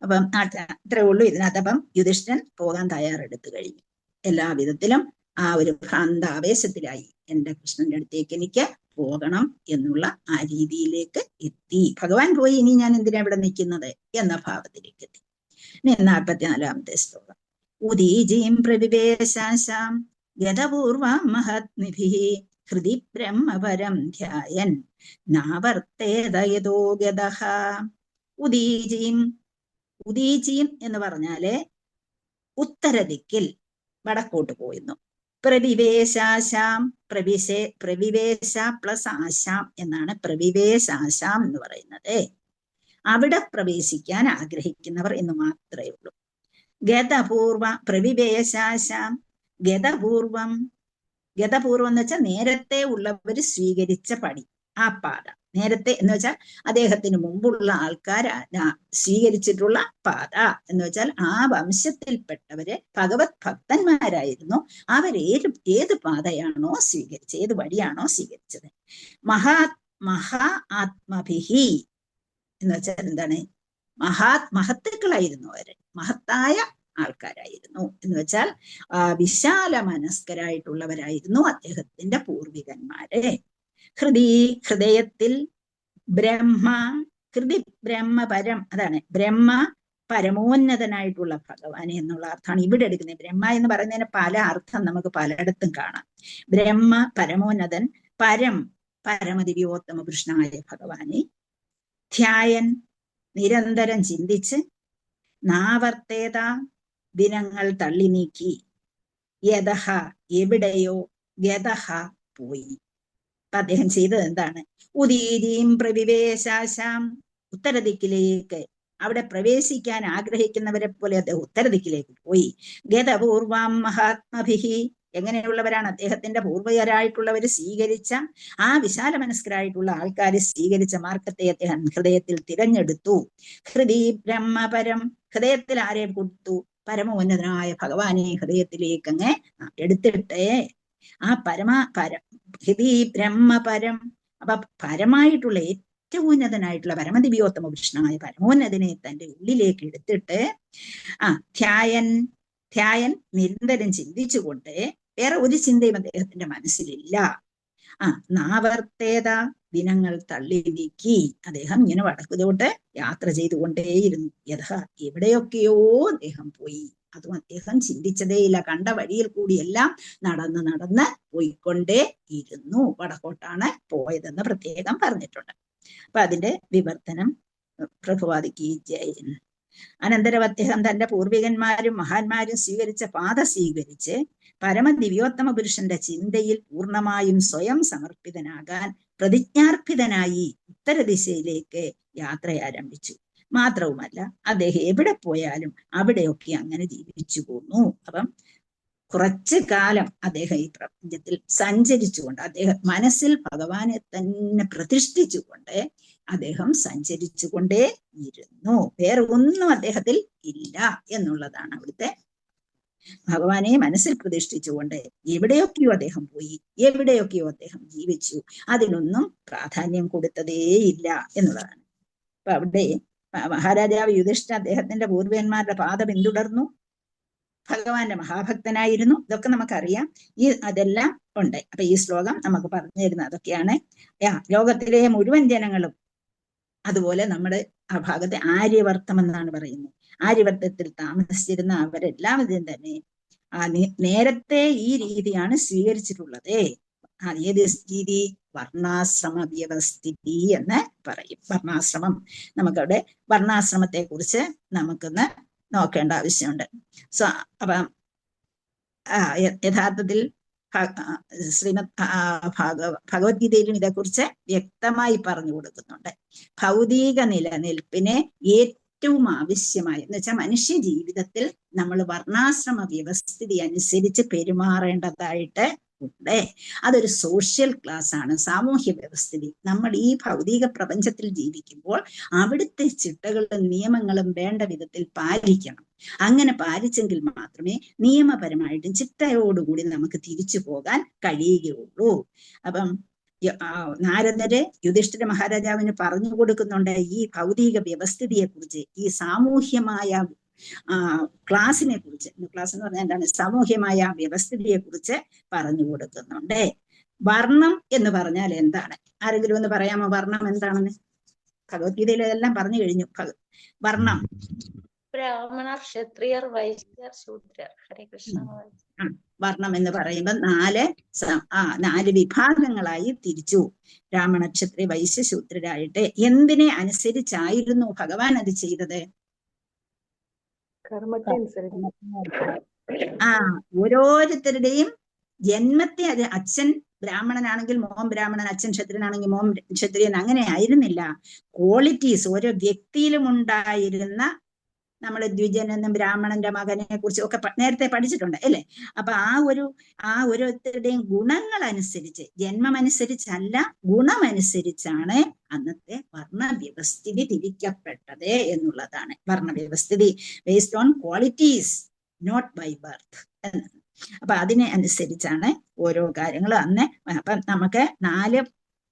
അപ്പം അത്രേ ഉള്ളൂ ഇതിനകത്ത്. അപ്പം യുധിഷ്ഠിരൻ പോകാൻ തയ്യാറെടുത്തു കഴിഞ്ഞു. എല്ലാ വിധത്തിലും ആ ഒരു ഭ്രാന്താവേശത്തിലായി. എന്റെ കൃഷ്ണന്റെ അടുത്തേക്ക് എനിക്ക് പോകണം എന്നുള്ള ആ രീതിയിലേക്ക് എത്തി. ഭഗവാൻ പോയി, ഇനി ഞാൻ എന്തിനാ ഇവിടെ നിൽക്കുന്നത് എന്ന ഭാവത്തിലേക്ക് എത്തി. 44-ാമത്തെ ശ്ലോകം. ഉദീജീം പ്രവിവേശാശാം ഗതപൂർവാം മഹാത്മിഭിഃ ഹൃദി ബ്രഹ്മപരം ധ്യായൻ നാവർത്തേത യതോ ഗതഃ. ഉദീജീം, ഉദീജീം എന്ന് പറഞ്ഞാല് ഉത്തരദിക്കിൽ, വടക്കോട്ട് പോയിരുന്നു. പ്രവിവേശാശാം, പ്രവിവേശ പ്ലസ് ആശാം എന്നാണ് പ്രവിവേശാശാം എന്ന് പറയുന്നത്. അവിടെ പ്രവേശിക്കാൻ ആഗ്രഹിക്കുന്നവർ എന്ന് മാത്രമേ ഉള്ളൂ. ഗതപൂർവ പ്രവിവേശാശാം ഗതപൂർവം, ഗതപൂർവം എന്ന് വെച്ചാൽ നേരത്തെ ഉള്ളവർ സ്വീകരിച്ച പടി, ആ പാത. നേരത്തെ എന്ന് വെച്ചാൽ അദ്ദേഹത്തിന് മുമ്പുള്ള ആൾക്കാർ സ്വീകരിച്ചിട്ടുള്ള പാത എന്ന് വെച്ചാൽ ആ വംശത്തിൽപ്പെട്ടവര് ഭഗവത് ഭക്തന്മാരായിരുന്നു. ഏത് പാതയാണോ സ്വീകരിച്ചത്, ഏത് വഴിയാണോ സ്വീകരിച്ചത്. മഹാ ആത്മഭിഹി എന്ന് വെച്ചാൽ എന്താണ്? മഹത്തുക്കളായിരുന്നു അവര്, മഹത്തായ ആൾക്കാരായിരുന്നു എന്ന് വെച്ചാൽ വിശാല മനസ്കരായിട്ടുള്ളവരായിരുന്നു അദ്ദേഹത്തിന്റെ പൂർവികന്മാരെ. ഹൃദയത്തിൽ ബ്രഹ്മപരം, അതാണ് ബ്രഹ്മ പരമോന്നതനായിട്ടുള്ള ഭഗവാൻ എന്നുള്ള അർത്ഥമാണ് ഇവിടെ എടുക്കുന്നത്. ബ്രഹ്മ എന്ന് പറയുന്നതിന് പല അർത്ഥം നമുക്ക് പലയിടത്തും കാണാം. ബ്രഹ്മ പരമോന്നതൻ, പരമദിവ്യോത്തമ കൃഷ്ണനായ ഭഗവാനെ ധ്യായൻ നിരന്തരം ചിന്തിച്ച്, നാവർത്തേത ദിനങ്ങൾ തള്ളി നീക്കി, യതഹ എവിടെയോ, ഗതഹ പോയി. അപ്പൊ അദ്ദേഹം ചെയ്തത് എന്താണ്? ഉദീരീം പ്രവിവേശാശാം, ഉത്തരദിക്കിലേക്ക്, അവിടെ പ്രവേശിക്കാൻ ആഗ്രഹിക്കുന്നവരെ പോലെ അദ്ദേഹം ഉത്തരദിക്കിലേക്ക് പോയി. ഗതപൂർവാം മഹാത്മഭിഹി, എങ്ങനെയുള്ളവരാണ്? അദ്ദേഹത്തിന്റെ പൂർവികരായിട്ടുള്ളവർ സ്വീകരിച്ച, ആ വിശാല മനസ്കരായിട്ടുള്ള ആൾക്കാർ സ്വീകരിച്ച മാർഗത്തെ അദ്ദേഹം ഹൃദയത്തിൽ തിരഞ്ഞെടുത്തു. ഹൃദി ബ്രഹ്മപരം, ഹൃദയത്തിൽ ആരെ കൊടുത്തു? പരമോന്നതനായ ഭഗവാനെ ഹൃദയത്തിലേക്ക് അങ്ങ് എടുത്തിട്ടേ ആ ഹൃദി ബ്രഹ്മപരം. അപ്പൊ പരമായിട്ടുള്ള ഏറ്റവും ഉന്നതനായിട്ടുള്ള പരമദിവ്യോത്തമ കൃഷ്ണനായ പരമോന്നതനെ തന്റെ ഉള്ളിലേക്ക് എടുത്തിട്ട് ധ്യായൻ നിരന്തരം ചിന്തിച്ചുകൊണ്ട്, വേറെ ഒരു ചിന്തയും അദ്ദേഹത്തിന്റെ മനസ്സിലില്ല. നാവർത്തേത ദിനങ്ങൾ തള്ളി നീക്കി. അദ്ദേഹം ഇങ്ങനെ വടക്കുതോട്ട് യാത്ര ചെയ്തുകൊണ്ടേയിരുന്നു. എവിടെയൊക്കെയോ അദ്ദേഹം പോയി. അതും അദ്ദേഹം ചിന്തിച്ചതേയില്ല. കണ്ട വഴിയിൽ കൂടിയെല്ലാം നടന്ന് പോയിക്കൊണ്ടേ ഇരുന്നു. വടക്കോട്ടാണ് പോയതെന്ന് പ്രത്യേകം പറഞ്ഞിട്ടുണ്ട്. അപ്പൊ അതിന്റെ വിവർത്തനം പ്രഭുവാദിക്ക് ജയൻ. അനന്തരം അദ്ദേഹം തന്റെ പൂർവികന്മാരും മഹാന്മാരും സ്വീകരിച്ച പാത സ്വീകരിച്ച് പരമദിവ്യോത്തമ പുരുഷന്റെ ചിന്തയിൽ പൂർണ്ണമായും സ്വയം സമർപ്പിതനാകാൻ പ്രതിജ്ഞാർപ്പിതനായി ഉത്തരദിശയിലേക്ക് യാത്ര ആരംഭിച്ചു. മാത്രവുമല്ല, അദ്ദേഹം എവിടെ പോയാലും അവിടെയൊക്കെ അങ്ങനെ ജീവിച്ചു പോന്നു. അപ്പം കുറച്ചു കാലം അദ്ദേഹം ഈ പ്രപഞ്ചത്തിൽ സഞ്ചരിച്ചുകൊണ്ട്, അദ്ദേഹം മനസ്സിൽ ഭഗവാനെ തന്നെ പ്രതിഷ്ഠിച്ചുകൊണ്ട് അദ്ദേഹം സഞ്ചരിച്ചുകൊണ്ടേ ഇരുന്നു. വേറെ ഒന്നും അദ്ദേഹത്തിൽ ഇല്ല എന്നുള്ളതാണ് അവിടുത്തെ. ഭഗവാനെ മനസ്സിൽ പ്രതിഷ്ഠിച്ചുകൊണ്ട് എവിടെയൊക്കെയോ അദ്ദേഹം പോയി, എവിടെയൊക്കെയോ അദ്ദേഹം ജീവിച്ചു. അതിനൊന്നും പ്രാധാന്യം കൊടുത്തതേയില്ല എന്നുള്ളതാണ്. അപ്പൊ അവിടെ മഹാരാജാവ് യുധിഷ്ഠിരൻ അദ്ദേഹത്തിന്റെ പൂർവികന്മാരുടെ പാത പിന്തുടർന്നു. ഭഗവാന്റെ മഹാഭക്തനായിരുന്നു. ഇതൊക്കെ നമുക്കറിയാം. അതെല്ലാം ഉണ്ട്. അപ്പൊ ഈ ശ്ലോകം നമുക്ക് പറഞ്ഞു തരുന്ന അതൊക്കെയാണ്. ലോകത്തിലെ മുഴുവൻ ജനങ്ങളും, അതുപോലെ നമ്മുടെ ആ ഭാഗത്തെ ആര്യവർത്തം എന്നാണ് പറയുന്നത്, ആര്യവർത്തത്തിൽ താമസിച്ചിരുന്ന അവരെല്ലാവരും തന്നെ നേരത്തെ ഈ രീതിയാണ് സ്വീകരിച്ചിട്ടുള്ളത്. ഏത് രീതി? വർണ്ണാശ്രമ വ്യവസ്ഥിതി എന്ന് പറയും. വർണ്ണാശ്രമം, നമുക്കവിടെ വർണ്ണാശ്രമത്തെ കുറിച്ച് നമുക്കൊന്ന് നോക്കേണ്ട ആവശ്യമുണ്ട്. അപ്പം യഥാർത്ഥത്തിൽ ശ്രീമദ് ഭഗവത്ഗീതയിലും ഇതേക്കുറിച്ച് വ്യക്തമായി പറഞ്ഞു കൊടുക്കുന്നുണ്ട്. ഭൗതിക നിലനിൽപ്പിന് ഏറ്റവും ആവശ്യമായ എന്ന് വെച്ചാൽ മനുഷ്യ ജീവിതത്തിൽ നമ്മൾ വർണ്ണാശ്രമ വ്യവസ്ഥിതി അനുസരിച്ച് പെരുമാറേണ്ടതായിട്ട് ഉണ്ട്. അതൊരു സോഷ്യൽ ക്ലാസ് ആണ്, സാമൂഹ്യ വ്യവസ്ഥിതി. നമ്മൾ ഈ ഭൗതിക പ്രപഞ്ചത്തിൽ ജീവിക്കുമ്പോൾ അവിടുത്തെ ചിട്ടകളും നിയമങ്ങളും വേണ്ട വിധത്തിൽ പാലിക്കണം. അങ്ങനെ പാലിച്ചെങ്കിൽ മാത്രമേ നിയമപരമായിട്ടും ചിട്ടയോടുകൂടി നമുക്ക് തിരിച്ചു പോകാൻ കഴിയുകയുള്ളൂ. അപ്പം നാരദര് യുധിഷ്ഠിര മഹാരാജാവിന് പറഞ്ഞു കൊടുക്കുന്നുണ്ട് ഈ ഭൗതിക വ്യവസ്ഥിതിയെ കുറിച്ച്, ഈ സാമൂഹ്യമായ ക്ലാസിനെ കുറിച്ച്. ക്ലാസ് എന്ന് പറഞ്ഞാൽ എന്താണ്? സാമൂഹ്യമായ വ്യവസ്ഥിതിയെ കുറിച്ച് പറഞ്ഞു കൊടുക്കുന്നുണ്ട്. വർണ്ണം എന്ന് പറഞ്ഞാൽ എന്താണ്? ആരെങ്കിലും ഒന്ന് പറയാമോ വർണ്ണം എന്താണെന്ന്? ഭഗവത്ഗീതയിൽ എല്ലാം പറഞ്ഞു കഴിഞ്ഞു. വർണ്ണം ബ്രാഹ്മണ, ക്ഷത്രിയർ, വൈശ്യർ, ശൂദ്രർ. ഹരേ കൃഷ്ണ. വർണ്ണം എന്ന് പറയുമ്പോൾ നാല് വിഭാഗങ്ങളായി തിരിച്ചു. ബ്രാഹ്മണ, ക്ഷത്രിയ, വൈശ്യ, ശൂദ്രരായിട്ട്. എന്തിനെ അനുസരിച്ചായിരുന്നു ഭഗവാൻ അത് ചെയ്തത്? ഓരോരുത്തരുടെയും ജന്മത്തെ അത് അച്ഛൻ ബ്രാഹ്മണനാണെങ്കിൽ മോൻ ബ്രാഹ്മണൻ, അച്ഛൻ ക്ഷത്രിയനാണെങ്കിൽ മോൻ ക്ഷത്രിയൻ, അങ്ങനെ ആയിരുന്നില്ല. ക്വാളിറ്റീസ് ഓരോ വ്യക്തിയിലും ഉണ്ടായിരുന്ന, നമ്മൾ ദ്വിജൻ എന്നും ബ്രാഹ്മണന്റെ മകനെ കുറിച്ചും ഒക്കെ നേരത്തെ പഠിച്ചിട്ടുണ്ട് അല്ലേ? അപ്പൊ ആ ഓരോരുത്തരുടെയും ഗുണങ്ങൾ അനുസരിച്ച്, ജന്മമനുസരിച്ചല്ല ഗുണമനുസരിച്ചാണ് അന്നത്തെ വർണ്ണവ്യവസ്ഥിതി തിരിക്കപ്പെട്ടത് എന്നുള്ളതാണ്. വർണ്ണവ്യവസ്ഥിതി based on qualities, not by birth. അപ്പൊ അതിനെ അനുസരിച്ചാണ് ഓരോ കാര്യങ്ങളും അന്ന്. അപ്പം നമുക്ക് 4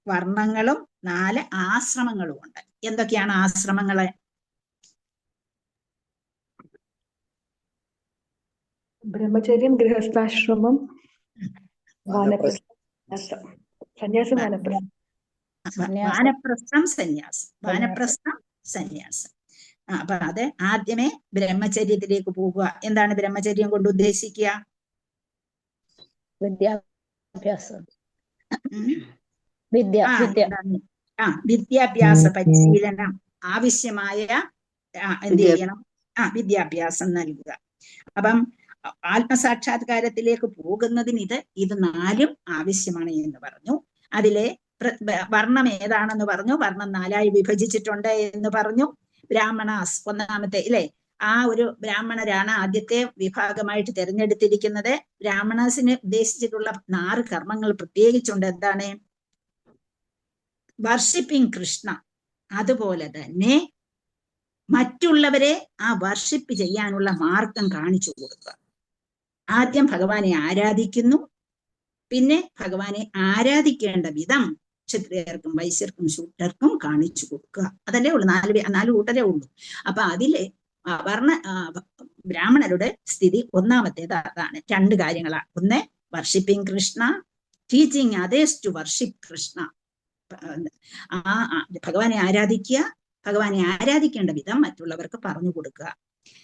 വർണ്ണങ്ങളും 4 ആശ്രമങ്ങളും ഉണ്ട്. എന്തൊക്കെയാണ് ആശ്രമങ്ങള്? ബ്രഹ്മചര്യം, ഗൃഹസ്ഥാശ്രമം, സന്യാസം, വാനപ്രസ്ഥം, സന്യാസം. വാനപ്രസ്ഥം, സന്യാസം. അപ്പൊ അത് ആദ്യമേ ബ്രഹ്മചര്യത്തിലേക്ക് പോകുക. എന്താണ് ബ്രഹ്മചര്യം കൊണ്ട് ഉദ്ദേശിക്കുക? വിദ്യാഭ്യാസം, വിദ്യാഭ്യാസ പരിശീലനം ആവശ്യമായ എന്ത് ചെയ്യണം? വിദ്യാഭ്യാസം നൽകുക. അപ്പം ആത്മസാക്ഷാത്കാരത്തിലേക്ക് പോകുന്നതിന് ഇത് 4 ആവശ്യമാണ് എന്ന് പറഞ്ഞു. അതിലെ വർണ്ണം ഏതാണെന്ന് പറഞ്ഞു. വർണ്ണം 4ആയി വിഭജിച്ചിട്ടുണ്ട് എന്ന് പറഞ്ഞു. ബ്രാഹ്മണാസ് ഒന്നാമത്തെ ഇല്ലേ? ആ ഒരു ബ്രാഹ്മണരാണ് ആദ്യത്തെ വിഭാഗമായിട്ട് തിരഞ്ഞെടുത്തിരിക്കുന്നത്. ബ്രാഹ്മണാസിന് ഉദ്ദേശിച്ചിട്ടുള്ള 6 കർമ്മങ്ങൾ പ്രത്യേകിച്ചുണ്ട്. എന്താണ്? വർഷിപ്പിംഗ് കൃഷ്ണ. അതുപോലെ തന്നെ മറ്റുള്ളവരെ ആ വർഷിപ്പ് ചെയ്യാനുള്ള മാർഗം കാണിച്ചു കൊടുക്കുക. ആദ്യം ഭഗവാനെ ആരാധിക്കുന്നു, പിന്നെ ഭഗവാനെ ആരാധിക്കേണ്ട വിധം ക്ഷത്രിയർക്കും വൈശ്യർക്കും ശൂദ്രർക്കും കാണിച്ചു കൊടുക്കുക. അതല്ലേ ഉള്ളു, 4 കൂട്ടരേ ഉള്ളൂ. അപ്പൊ അതിലെ ബ്രാഹ്മണരുടെ സ്ഥിതി ഒന്നാമത്തേത് അതാണ്. 2 കാര്യങ്ങളാണ്. ഒന്ന് worshipping Krishna, teaching others to worship Krishna. ഭഗവാനെ ആരാധിക്കുക, ഭഗവാനെ ആരാധിക്കേണ്ട വിധം മറ്റുള്ളവർക്ക് പറഞ്ഞു കൊടുക്കുക.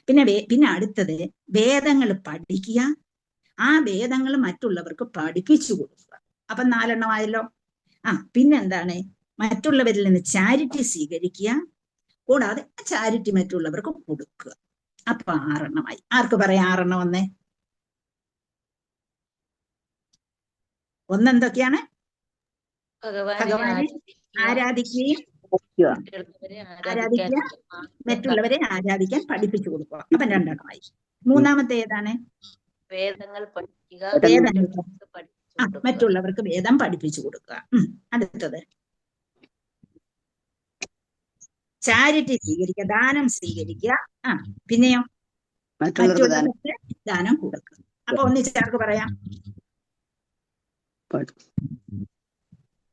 പിന്നെ അടുത്തത് വേദങ്ങൾ പഠിക്കുക, ആ വേദങ്ങൾ മറ്റുള്ളവർക്ക് പഠിപ്പിച്ചു കൊടുക്കുക. അപ്പൊ 4 എണ്ണമായല്ലോ. പിന്നെന്താണ്? മറ്റുള്ളവരിൽ നിന്ന് ചാരിറ്റി സ്വീകരിക്കുക, കൂടാതെ ചാരിറ്റി മറ്റുള്ളവർക്ക് കൊടുക്കുക. അപ്പൊ 6 എണ്ണമായി. ആർക്ക് പറയാം 6 എണ്ണം? ഒന്നെന്തൊക്കെയാണ്? ഭഗവാനെ ആരാധിക്കുകയും മറ്റുള്ളവരെ ആരാധിക്കാൻ പഠിപ്പിച്ചു കൊടുക്കുക. അപ്പൊ 2 എണ്ണമായി. മൂന്നാമത്തെ ഏതാണ്? വേദങ്ങൾ പഠിക്കുക, മറ്റുള്ളവർക്ക് വേദം പഠിപ്പിച്ചു കൊടുക്കുക. അടുത്തത് ചാരിറ്റി സ്വീകരിക്കുക, ദാനം സ്വീകരിക്കുക. പിന്നെയോ മറ്റുള്ളവർക്ക് ദാനം കൊടുക്കുക. അപ്പൊ ഒന്നിച്ചാർക്ക് പറയാം?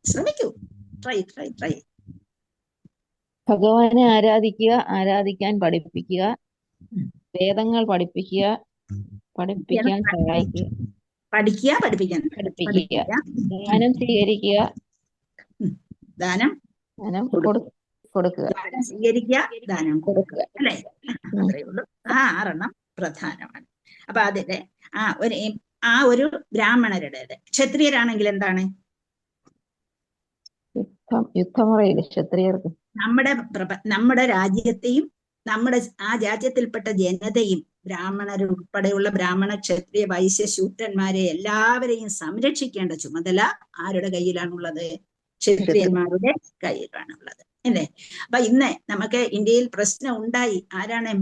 ശ്രമിക്കൂ. ട്രൈ. ഭഗവാനെ ആരാധിക്കുക, ആരാധിക്കാൻ പഠിപ്പിക്കുക, വേദങ്ങൾ പഠിപ്പിക്കാൻ സഹായിക്കുക, പഠിപ്പിക്കുക, ദാനം സ്വീകരിക്കുക, ദാനം കൊടുക്കുക, സ്വീകരിക്കുക, ദാനം കൊടുക്കുക. അല്ലെ? അത്രയേ ഉള്ളൂ. 6 എണ്ണം പ്രധാനമാണ്. അപ്പൊ അതിലെ ആ ഒരു ബ്രാഹ്മണരുടേത്. ക്ഷത്രിയരാണെങ്കിൽ എന്താണ്? യുദ്ധമുറയില് ക്ഷത്രിയർക്ക് നമ്മുടെ രാജ്യത്തെയും നമ്മുടെ ആ രാജ്യത്തിൽപ്പെട്ട ജനതയും ബ്രാഹ്മണരുൾപ്പെടെയുള്ള ബ്രാഹ്മണ, ക്ഷത്രിയ, വൈശ്യ, ശൂദ്രന്മാരെ എല്ലാവരെയും സംരക്ഷിക്കേണ്ട ചുമതല ആരുടെ കയ്യിലാണുള്ളത്? ക്ഷത്രിയന്മാരുടെ കയ്യിലാണുള്ളത് അല്ലേ? അപ്പൊ ഇന്ന് നമുക്ക് ഇന്ത്യയിൽ പ്രശ്നം ഉണ്ടായി. ആരാണ്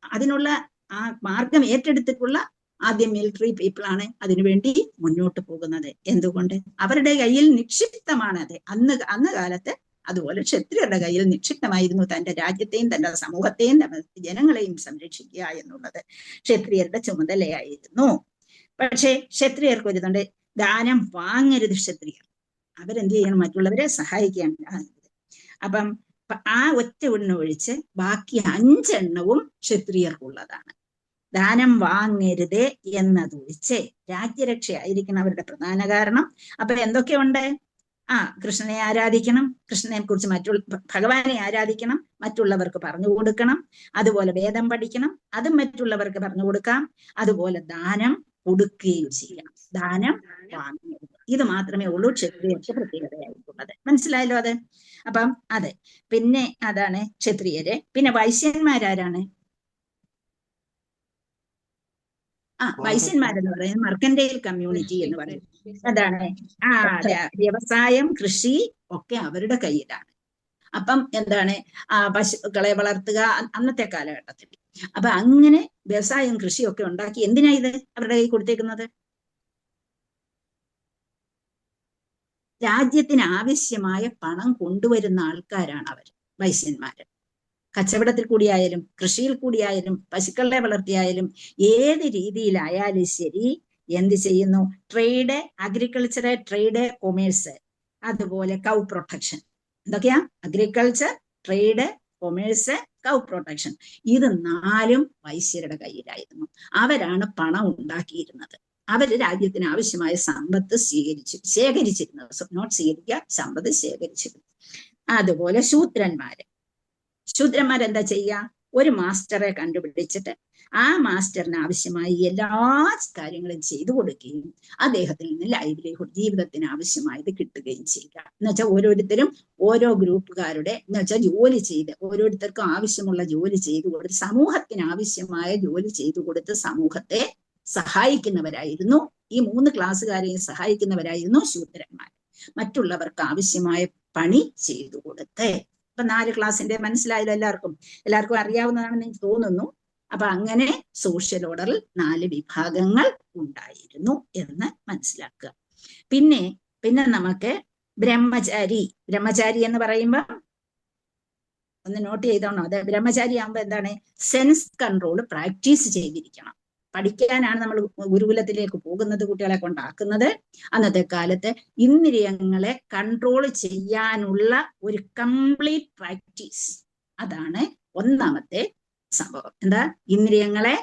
അതിനുള്ള ആ മാർഗം ഏറ്റെടുത്തിട്ടുള്ള ആദ്യം മിലിറ്ററി പീപ്പിൾ ആണ് അതിനുവേണ്ടി മുന്നോട്ട് പോകുന്നത്. എന്തുകൊണ്ട്? അവരുടെ കയ്യിൽ നിക്ഷിപ്തമാണത്. അന്ന് കാലത്ത് അതുപോലെ ക്ഷത്രിയരുടെ കയ്യിൽ നിക്ഷിപ്തമായിരുന്നു തന്റെ രാജ്യത്തെയും തന്റെ സമൂഹത്തെയും തന്റെ ജനങ്ങളെയും സംരക്ഷിക്കുക എന്നുള്ളത് ക്ഷത്രിയരുടെ ചുമതലയായിരുന്നു. പക്ഷേ ക്ഷത്രിയർക്ക് ഒരുതുണ്ട്, ദാനം വാങ്ങരുത് ക്ഷത്രിയർ. അവരെന്ത് ചെയ്യണം? മറ്റുള്ളവരെ സഹായിക്കാൻ. അപ്പം ആ ഒറ്റ എണ്ണം ഒഴിച്ച് ബാക്കി 5 എണ്ണവും ക്ഷത്രിയർക്കുള്ളതാണ്. ദാനം വാങ്ങരുത് എന്നതൊഴിച്ച് രാജ്യരക്ഷയായിരിക്കണം അവരുടെ പ്രധാന കാരണം. അപ്പൊ എന്തൊക്കെയുണ്ട്? കൃഷ്ണനെ ആരാധിക്കണം, കൃഷ്ണനെ കുറിച്ച് ഭഗവാനെ ആരാധിക്കണം, മറ്റുള്ളവർക്ക് പറഞ്ഞു കൊടുക്കണം, അതുപോലെ വേദം പഠിക്കണം, അതും മറ്റുള്ളവർക്ക് പറഞ്ഞു കൊടുക്കാം, അതുപോലെ ദാനം കൊടുക്കുകയും ചെയ്യണം, ദാനം വാങ്ങരുത്. ഇത് മാത്രമേ ഉള്ളൂ ക്ഷത്രിയർക്ക് പ്രത്യേകതയായിട്ടുള്ളത്. മനസ്സിലായല്ലോ അത്? അപ്പം അതെ, പിന്നെ അതാണ് ക്ഷത്രിയര്. പിന്നെ വൈശ്യന്മാരാരാണ്? വൈശ്യന്മാരെന്ന് പറയുന്നത് മർക്കന്റൈൽ കമ്മ്യൂണിറ്റി എന്ന് പറയും. എന്താണ്? വ്യവസായം, കൃഷി ഒക്കെ അവരുടെ കയ്യിലാണ്. അപ്പം എന്താണ്? പശുക്കളെ വളർത്തുക അന്നത്തെ കാലഘട്ടത്തിൽ. അപ്പൊ അങ്ങനെ വ്യവസായം, കൃഷിയൊക്കെ ഉണ്ടാക്കി എന്തിനാ ഇത് അവരുടെ കയ്യിൽ കൊടുത്തേക്കുന്നത്? രാജ്യത്തിന് ആവശ്യമായ പണം കൊണ്ടുവരുന്ന ആൾക്കാരാണ് അവർ, വൈശ്യന്മാര്. കച്ചവടത്തിൽ കൂടിയായാലും കൃഷിയിൽ കൂടിയായാലും പശുക്കളെ വളർത്തിയായാലും ഏത് രീതിയിലായാലും ശരി എന്ത് ചെയ്യുന്നു? ട്രേഡ്, അഗ്രികൾച്ചർ, ട്രേഡ്, കൊമേഴ്സ്, അതുപോലെ കൗ പ്രൊട്ടക്ഷൻ. എന്തൊക്കെയാ? അഗ്രികൾച്ചർ, ട്രേഡ്, കൊമേഴ്സ്, കൗ പ്രൊട്ടക്ഷൻ. ഇത് 4ഉം വൈശ്യരുടെ കയ്യിലായിരുന്നു. അവരാണ് പണം ഉണ്ടാക്കിയിരുന്നത്. അവര് രാജ്യത്തിന് ആവശ്യമായ സമ്പത്ത് ശേഖരിച്ചിരുന്നത്. നോട്ട് സ്വീകരിക്കുക, സമ്പത്ത് ശേഖരിച്ചിരുന്നു. അതുപോലെ ശൂദ്രന്മാരെന്താ ചെയ്യുക? ഒരു മാസ്റ്ററെ കണ്ടുപിടിച്ചിട്ട് ആ മാസ്റ്ററിന് ആവശ്യമായ എല്ലാ കാര്യങ്ങളും ചെയ്തു കൊടുക്കുകയും അദ്ദേഹത്തിൽ നിന്ന് ലൈവ്ലിഹുഡ്, ജീവിതത്തിന് ആവശ്യമായത് കിട്ടുകയും ചെയ്യുക. എന്നുവെച്ചാൽ ഓരോരുത്തരും ഓരോ ഗ്രൂപ്പുകാരുടെ ജോലി ചെയ്ത് ഓരോരുത്തർക്കും ആവശ്യമുള്ള ജോലി ചെയ്തു കൊടുത്ത് സമൂഹത്തിന് ആവശ്യമായ ജോലി ചെയ്തു കൊടുത്ത് സമൂഹത്തെ സഹായിക്കുന്നവരായിരുന്നു. ഈ 3 ക്ലാസ്സുകാരെയും സഹായിക്കുന്നവരായിരുന്നു ശൂദ്രന്മാർ. മറ്റുള്ളവർക്ക് ആവശ്യമായ പണി ചെയ്തു കൊടുത്ത്. ഇപ്പൊ 4 ക്ലാസ്സിന്റെ മനസ്സിലായല്ലോ എല്ലാവർക്കും അറിയാവുന്നതാണെന്ന് എനിക്ക് തോന്നുന്നു. അപ്പൊ അങ്ങനെ സോഷ്യൽ ഓർഡറിൽ 4 വിഭാഗങ്ങൾ ഉണ്ടായിരുന്നു എന്ന് മനസ്സിലാക്കുക. പിന്നെ നമുക്ക് ബ്രഹ്മചാരി എന്ന് പറയുമ്പോ ഒന്ന് നോട്ട് ചെയ്തോണോ? അത് ബ്രഹ്മചാരി ആകുമ്പോ എന്താണ്? സെൻസ് കൺട്രോൾ പ്രാക്ടീസ് ചെയ്തിരിക്കണം. പഠിക്കാനാണ് നമ്മൾ ഗുരുകുലത്തിലേക്ക് പോകുന്നത്, കുട്ടികളെ കൊണ്ടാക്കുന്നത്. അന്നത്തെ കാലത്ത് ഇന്ദ്രിയങ്ങളെ കൺട്രോൾ ചെയ്യാനുള്ള ഒരു കംപ്ലീറ്റ് പ്രാക്ടീസ്, അതാണ് ഒന്നാമത്തെ സംഭവം. എന്താ? ഇന്ദ്രിയങ്ങളെ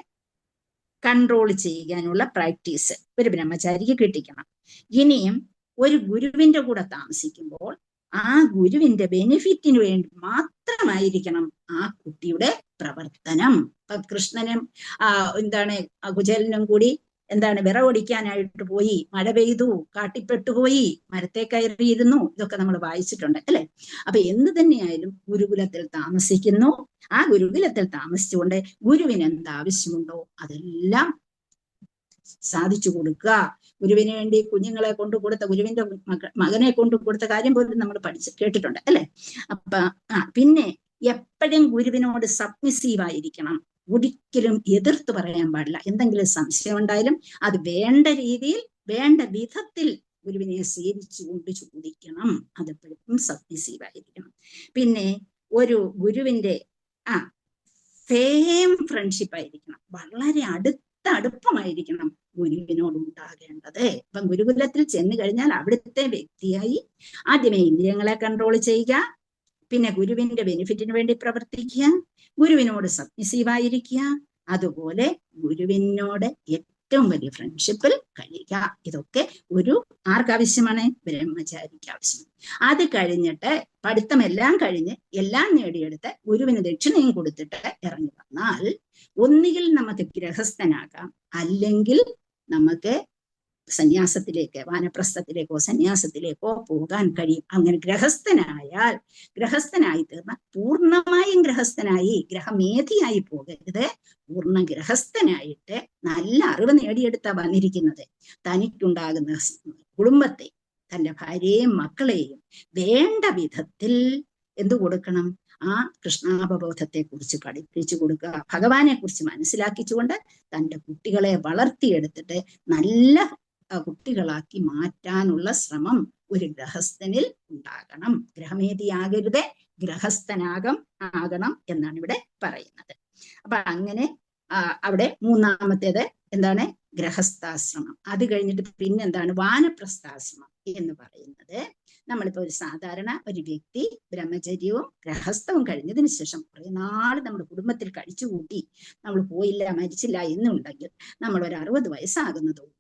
കൺട്രോൾ ചെയ്യാനുള്ള പ്രാക്ടീസ് ഒരു ബ്രഹ്മചാരിക്ക് കിട്ടിക്കണം. ഇനിയും ഒരു ഗുരുവിന്റെ കൂടെ താമസിക്കുമ്പോൾ ആ ഗുരുവിന്റെ ബെനിഫിറ്റിന് വേണ്ടി മാത്രമായിരിക്കണം ആ കുട്ടിയുടെ പ്രവർത്തനം. ഇപ്പൊ കൃഷ്ണനും കുചേലനും കൂടി വിറകൊടിക്കാനായിട്ട് പോയി, മഴ പെയ്തു, കാട്ടിപ്പെട്ടുപോയി, മരത്തെ കയറിയിരുന്നു. ഇതൊക്കെ നമ്മൾ വായിച്ചിട്ടുണ്ട് അല്ലെ? അപ്പൊ എന്ത് തന്നെയായാലും ഗുരുകുലത്തിൽ താമസിക്കുന്നു. ആ ഗുരുകുലത്തിൽ താമസിച്ചുകൊണ്ട് ഗുരുവിന് എന്താവശ്യമുണ്ടോ അതെല്ലാം സാധിച്ചു കൊടുക്കുക. ഗുരുവിന് വേണ്ടി കുഞ്ഞുങ്ങളെ കൊണ്ടുകൊടുത്ത, ഗുരുവിന്റെ മകനെ കൊണ്ടുകൊടുത്ത കാര്യം പോലും നമ്മൾ കേട്ടിട്ടുണ്ട് അല്ലെ? അപ്പൊ പിന്നെ എപ്പോഴും ഗുരുവിനോട് സബ്മിസീവ് ആയിരിക്കണം. ഒരിക്കലും എതിർത്ത് പറയാൻ പാടില്ല. എന്തെങ്കിലും സംശയം ഉണ്ടായാലും അത് വേണ്ട രീതിയിൽ വേണ്ട വിധത്തിൽ ഗുരുവിനെ സ്വീകരിച്ചുകൊണ്ട് ചോദിക്കണം. അതെപ്പോഴും സബ്മിസീവ് ആയിരിക്കണം. പിന്നെ ഒരു ഗുരുവിന്റെ ഫേം ഫ്രണ്ട്ഷിപ്പ് ആയിരിക്കണം. വളരെ അടുപ്പമായിരിക്കണം ഗുരുവിനോട് ഉണ്ടാകേണ്ടത്. ഇപ്പം ഗുരുകുലത്തിൽ ചെന്ന് കഴിഞ്ഞാൽ അവിടുത്തെ വ്യക്തിയായി ആദ്യമേ ഇന്ദ്രിയങ്ങളെ കൺട്രോൾ ചെയ്യുക, പിന്നെ ഗുരുവിന്റെ ബെനിഫിറ്റിന് വേണ്ടി പ്രവർത്തിക്കുക, ഗുരുവിനോട് സബ്മിസീവ് ആയിരിക്കുക, അതുപോലെ ഗുരുവിനോട് ഏറ്റവും വലിയ ഫ്രണ്ട്ഷിപ്പിൽ കഴിയുക. ഇതൊക്കെ ഒരു ആർക്കാവശ്യമാണ്? ബ്രഹ്മചാരിക്ക് ആവശ്യമാണ്. അത് കഴിഞ്ഞിട്ട് പഠിത്തമെല്ലാം കഴിഞ്ഞ് എല്ലാം നേടിയെടുത്ത് ഗുരുവിന് ദക്ഷിണയും കൊടുത്തിട്ട് ഇറങ്ങി വന്നാൽ ഒന്നുകിൽ നമുക്ക് ഗൃഹസ്ഥനാകാം, അല്ലെങ്കിൽ നമുക്ക് സന്യാസത്തിലേക്ക്, വാനപ്രസ്ഥത്തിലേക്കോ സന്യാസത്തിലേക്കോ പോകാൻ കഴിയും. അങ്ങനെ ഗൃഹസ്ഥനായി തീർന്ന പൂർണ്ണമായും ഗൃഹസ്ഥനായി, ഗ്രഹമേധിയായി പോകരുത്. പൂർണ്ണ ഗൃഹസ്ഥനായിട്ട് നല്ല അറിവ് നേടിയെടുത്താ വന്നിരിക്കുന്നത്. തനിക്കുണ്ടാകുന്ന കുടുംബത്തെ, തന്റെ ഭാര്യയെയും മക്കളെയും വേണ്ട വിധത്തിൽ എന്തു കൊടുക്കണം? ആ കൃഷ്ണാവബോധത്തെ കുറിച്ച് പഠിപ്പിച്ചു കൊടുക്കുക, ഭഗവാനെ കുറിച്ച് മനസ്സിലാക്കിച്ചുകൊണ്ട് തൻ്റെ കുട്ടികളെ വളർത്തിയെടുത്തിട്ട് നല്ല കുട്ടികളാക്കി മാറ്റാനുള്ള ശ്രമം ഒരു ഗൃഹസ്ഥനിൽ ഉണ്ടാകണം. ഗ്രഹമേധിയാകരുത്, ആകണം എന്നാണ് ഇവിടെ പറയുന്നത്. അപ്പൊ അങ്ങനെ അവിടെ മൂന്നാമത്തേത് എന്താണ്? ഗൃഹസ്ഥാശ്രമം. അത് കഴിഞ്ഞിട്ട് പിന്നെന്താണ്? വാനപ്രസ്ഥാശ്രമം എന്ന് പറയുന്നത്. നമ്മളിപ്പോ ഒരു സാധാരണ ഒരു വ്യക്തി ബ്രഹ്മചര്യവും ഗൃഹസ്ഥവും കഴിഞ്ഞതിന് ശേഷം കുറെ നാൾ നമ്മുടെ കുടുംബത്തിൽ കഴിച്ചുകൂട്ടി നമ്മൾ പോയില്ല, മരിച്ചില്ല എന്നുണ്ടെങ്കിൽ നമ്മൾ ഒരു 60 വയസ്സാകുന്നതോടുകൂടി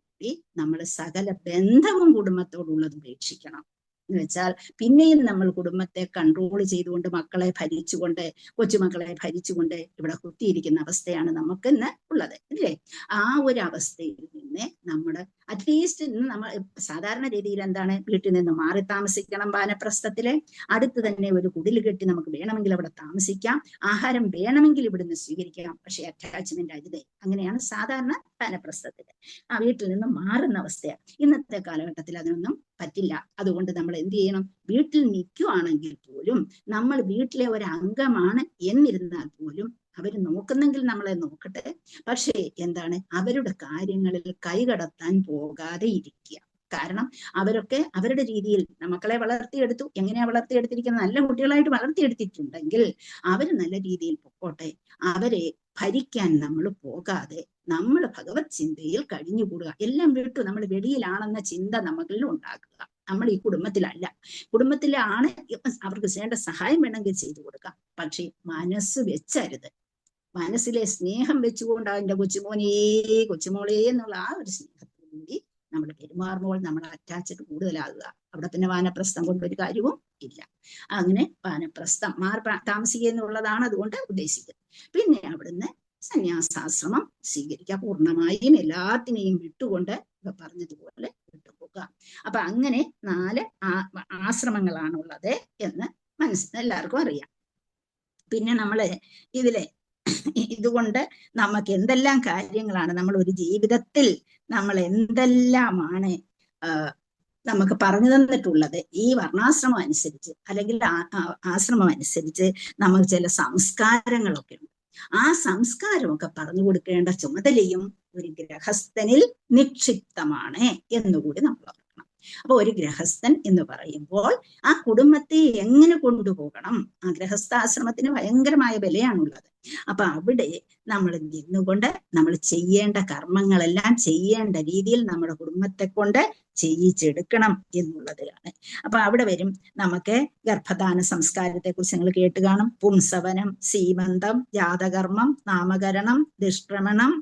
നമ്മൾ സകല ബന്ധവും കുടുംബത്തോടുള്ളത് ഉപേക്ഷിക്കണം. എന്ന് വെച്ചാൽ പിന്നെയും നമ്മൾ കുടുംബത്തെ കൺട്രോൾ ചെയ്തുകൊണ്ട്, മക്കളെ ഭരിച്ചുകൊണ്ട്, കൊച്ചുമക്കളെ ഭരിച്ചുകൊണ്ട് ഇവിടെ കുത്തിയിരിക്കുന്ന അവസ്ഥയാണ് നമുക്ക് ഇന്ന് ഉള്ളത്, ഇല്ലേ? ആ ഒരു അവസ്ഥയിൽ നിന്ന് നമ്മൾ അറ്റ്ലീസ്റ്റ് ഇന്ന് നമ്മൾ സാധാരണ രീതിയിൽ എന്താണ്? വീട്ടിൽ നിന്ന് മാറി താമസിക്കണം. വാനപ്രസ്ഥത്തില് അടുത്ത് തന്നെ ഒരു കുടിൽ കെട്ടി നമുക്ക് വേണമെങ്കിൽ അവിടെ താമസിക്കാം, ആഹാരം വേണമെങ്കിൽ ഇവിടുന്ന് സ്വീകരിക്കാം, പക്ഷെ അറ്റാച്ച്മെന്റ് അരുത്. അങ്ങനെയാണ് സാധാരണ വാനപ്രസ്ഥത്തില്. ആ വീട്ടിൽ നിന്ന് മാറുന്ന അവസ്ഥയാണ്. ഇന്നത്തെ കാലഘട്ടത്തിൽ അതിനൊന്നും പറ്റില്ല. അതുകൊണ്ട് നമ്മൾ എന്ത് ചെയ്യണം? വീട്ടിൽ നിൽക്കുവാണെങ്കിൽ പോലും, നമ്മൾ വീട്ടിലെ ഒരു അംഗമാണ് എന്നിരുന്നാൽ പോലും അവർ നോക്കുന്നെങ്കിൽ നമ്മളെ നോക്കട്ടെ, പക്ഷേ എന്താണ്? അവരുടെ കാര്യങ്ങളിൽ കൈകടത്താൻ പോകാതെ ഇരിക്കുക. കാരണം അവരൊക്കെ അവരുടെ രീതിയിൽ മക്കളെ വളർത്തിയെടുത്തു. എങ്ങനെയാ വളർത്തിയെടുത്തിരിക്കുന്നത്? നല്ല കുട്ടികളായിട്ട് വളർത്തിയെടുത്തിട്ടുണ്ടെങ്കിൽ അവർ നല്ല രീതിയിൽ പൊക്കോട്ടെ. അവരെ ഭരിക്കാൻ നമ്മൾ പോകാതെ നമ്മൾ ഭഗവത് ചിന്തയിൽ കഴിഞ്ഞുകൂടുക. എല്ലാം വിട്ടു നമ്മൾ വെളിയിലാണെന്ന ചിന്ത നമ്മളിൽ ഉണ്ടാക്കുക. നമ്മൾ ഈ കുടുംബത്തിലല്ല. കുടുംബത്തിലാണ് അവർക്ക് വേണ്ട സഹായം വേണമെങ്കിൽ ചെയ്തു കൊടുക്കാം, പക്ഷേ മനസ്സ് വെച്ചരുത്. മനസ്സിലെ സ്നേഹം വെച്ചുകൊണ്ട് അതിന്റെ കൊച്ചുമോളേ എന്നുള്ള ആ ഒരു സ്നേഹത്തോടുകൂടി നമ്മൾ പെരുമാറുമ്പോൾ നമ്മൾ അറ്റാച്ച്ഡ് കൂടുതലാകുക. അവിടെ പിന്നെ വാനപ്രസ്ഥം കൊണ്ടൊരു കാര്യവും ഇല്ല. അങ്ങനെ വാനപ്രസ്ഥം മാറി താമസിക്കുക എന്നുള്ളതാണ് അതുകൊണ്ട് ഉദ്ദേശിക്കുന്നത്. പിന്നെ അവിടുന്ന് സന്യാസാശ്രമം സ്വീകരിക്കുക. പൂർണ്ണമായും എല്ലാത്തിനെയും വിട്ടുകൊണ്ട് ഇപ്പൊ പറഞ്ഞതുപോലെ വിട്ടുപോകുക. അപ്പൊ അങ്ങനെ 4 ആശ്രമങ്ങളാണുള്ളത് എന്ന് എല്ലാവർക്കും അറിയാം. പിന്നെ നമ്മള് ഇതുകൊണ്ട് നമുക്ക് എന്തെല്ലാം കാര്യങ്ങളാണ് നമ്മൾ ഒരു ജീവിതത്തിൽ നമ്മൾ എന്തെല്ലാമാണ് നമുക്ക് പറഞ്ഞു തന്നിട്ടുള്ളത്. ഈ വർണ്ണാശ്രമം അനുസരിച്ച് അല്ലെങ്കിൽ ആശ്രമം അനുസരിച്ച് നമുക്ക് ചില സംസ്കാരങ്ങളൊക്കെ ഉണ്ട്. ആ സംസ്കാരമൊക്കെ പറഞ്ഞു കൊടുക്കേണ്ട ചുമതലയും ഒരു ഗൃഹസ്ഥനിൽ നിക്ഷിപ്തമാണ് എന്നുകൂടി നമ്മൾ ഓർക്കണം. അപ്പൊ ഒരു ഗൃഹസ്ഥൻ എന്ന് പറയുമ്പോൾ ആ കുടുംബത്തെ എങ്ങനെ കൊണ്ടുപോകണം? ആ ഗൃഹസ്ഥാശ്രമത്തിന് ഭയങ്കരമായ വിലയാണുള്ളത്. അപ്പൊ അവിടെ നമ്മൾ നിന്നുകൊണ്ട് നമ്മൾ ചെയ്യേണ്ട കർമ്മങ്ങളെല്ലാം ചെയ്യേണ്ട രീതിയിൽ നമ്മുടെ കുടുംബത്തെ കൊണ്ട് ചെയ്യിച്ചെടുക്കണം എന്നുള്ളതാണ്. അപ്പൊ അവിടെ വരും നമുക്ക് ഗർഭധാന സംസ്കാരത്തെ കുറിച്ച് നിങ്ങൾ കേട്ട് കാണും. പുംസവനം, സീമന്തം, ജാതകർമ്മം, നാമകരണം, ദുഷ്പ്രമണം,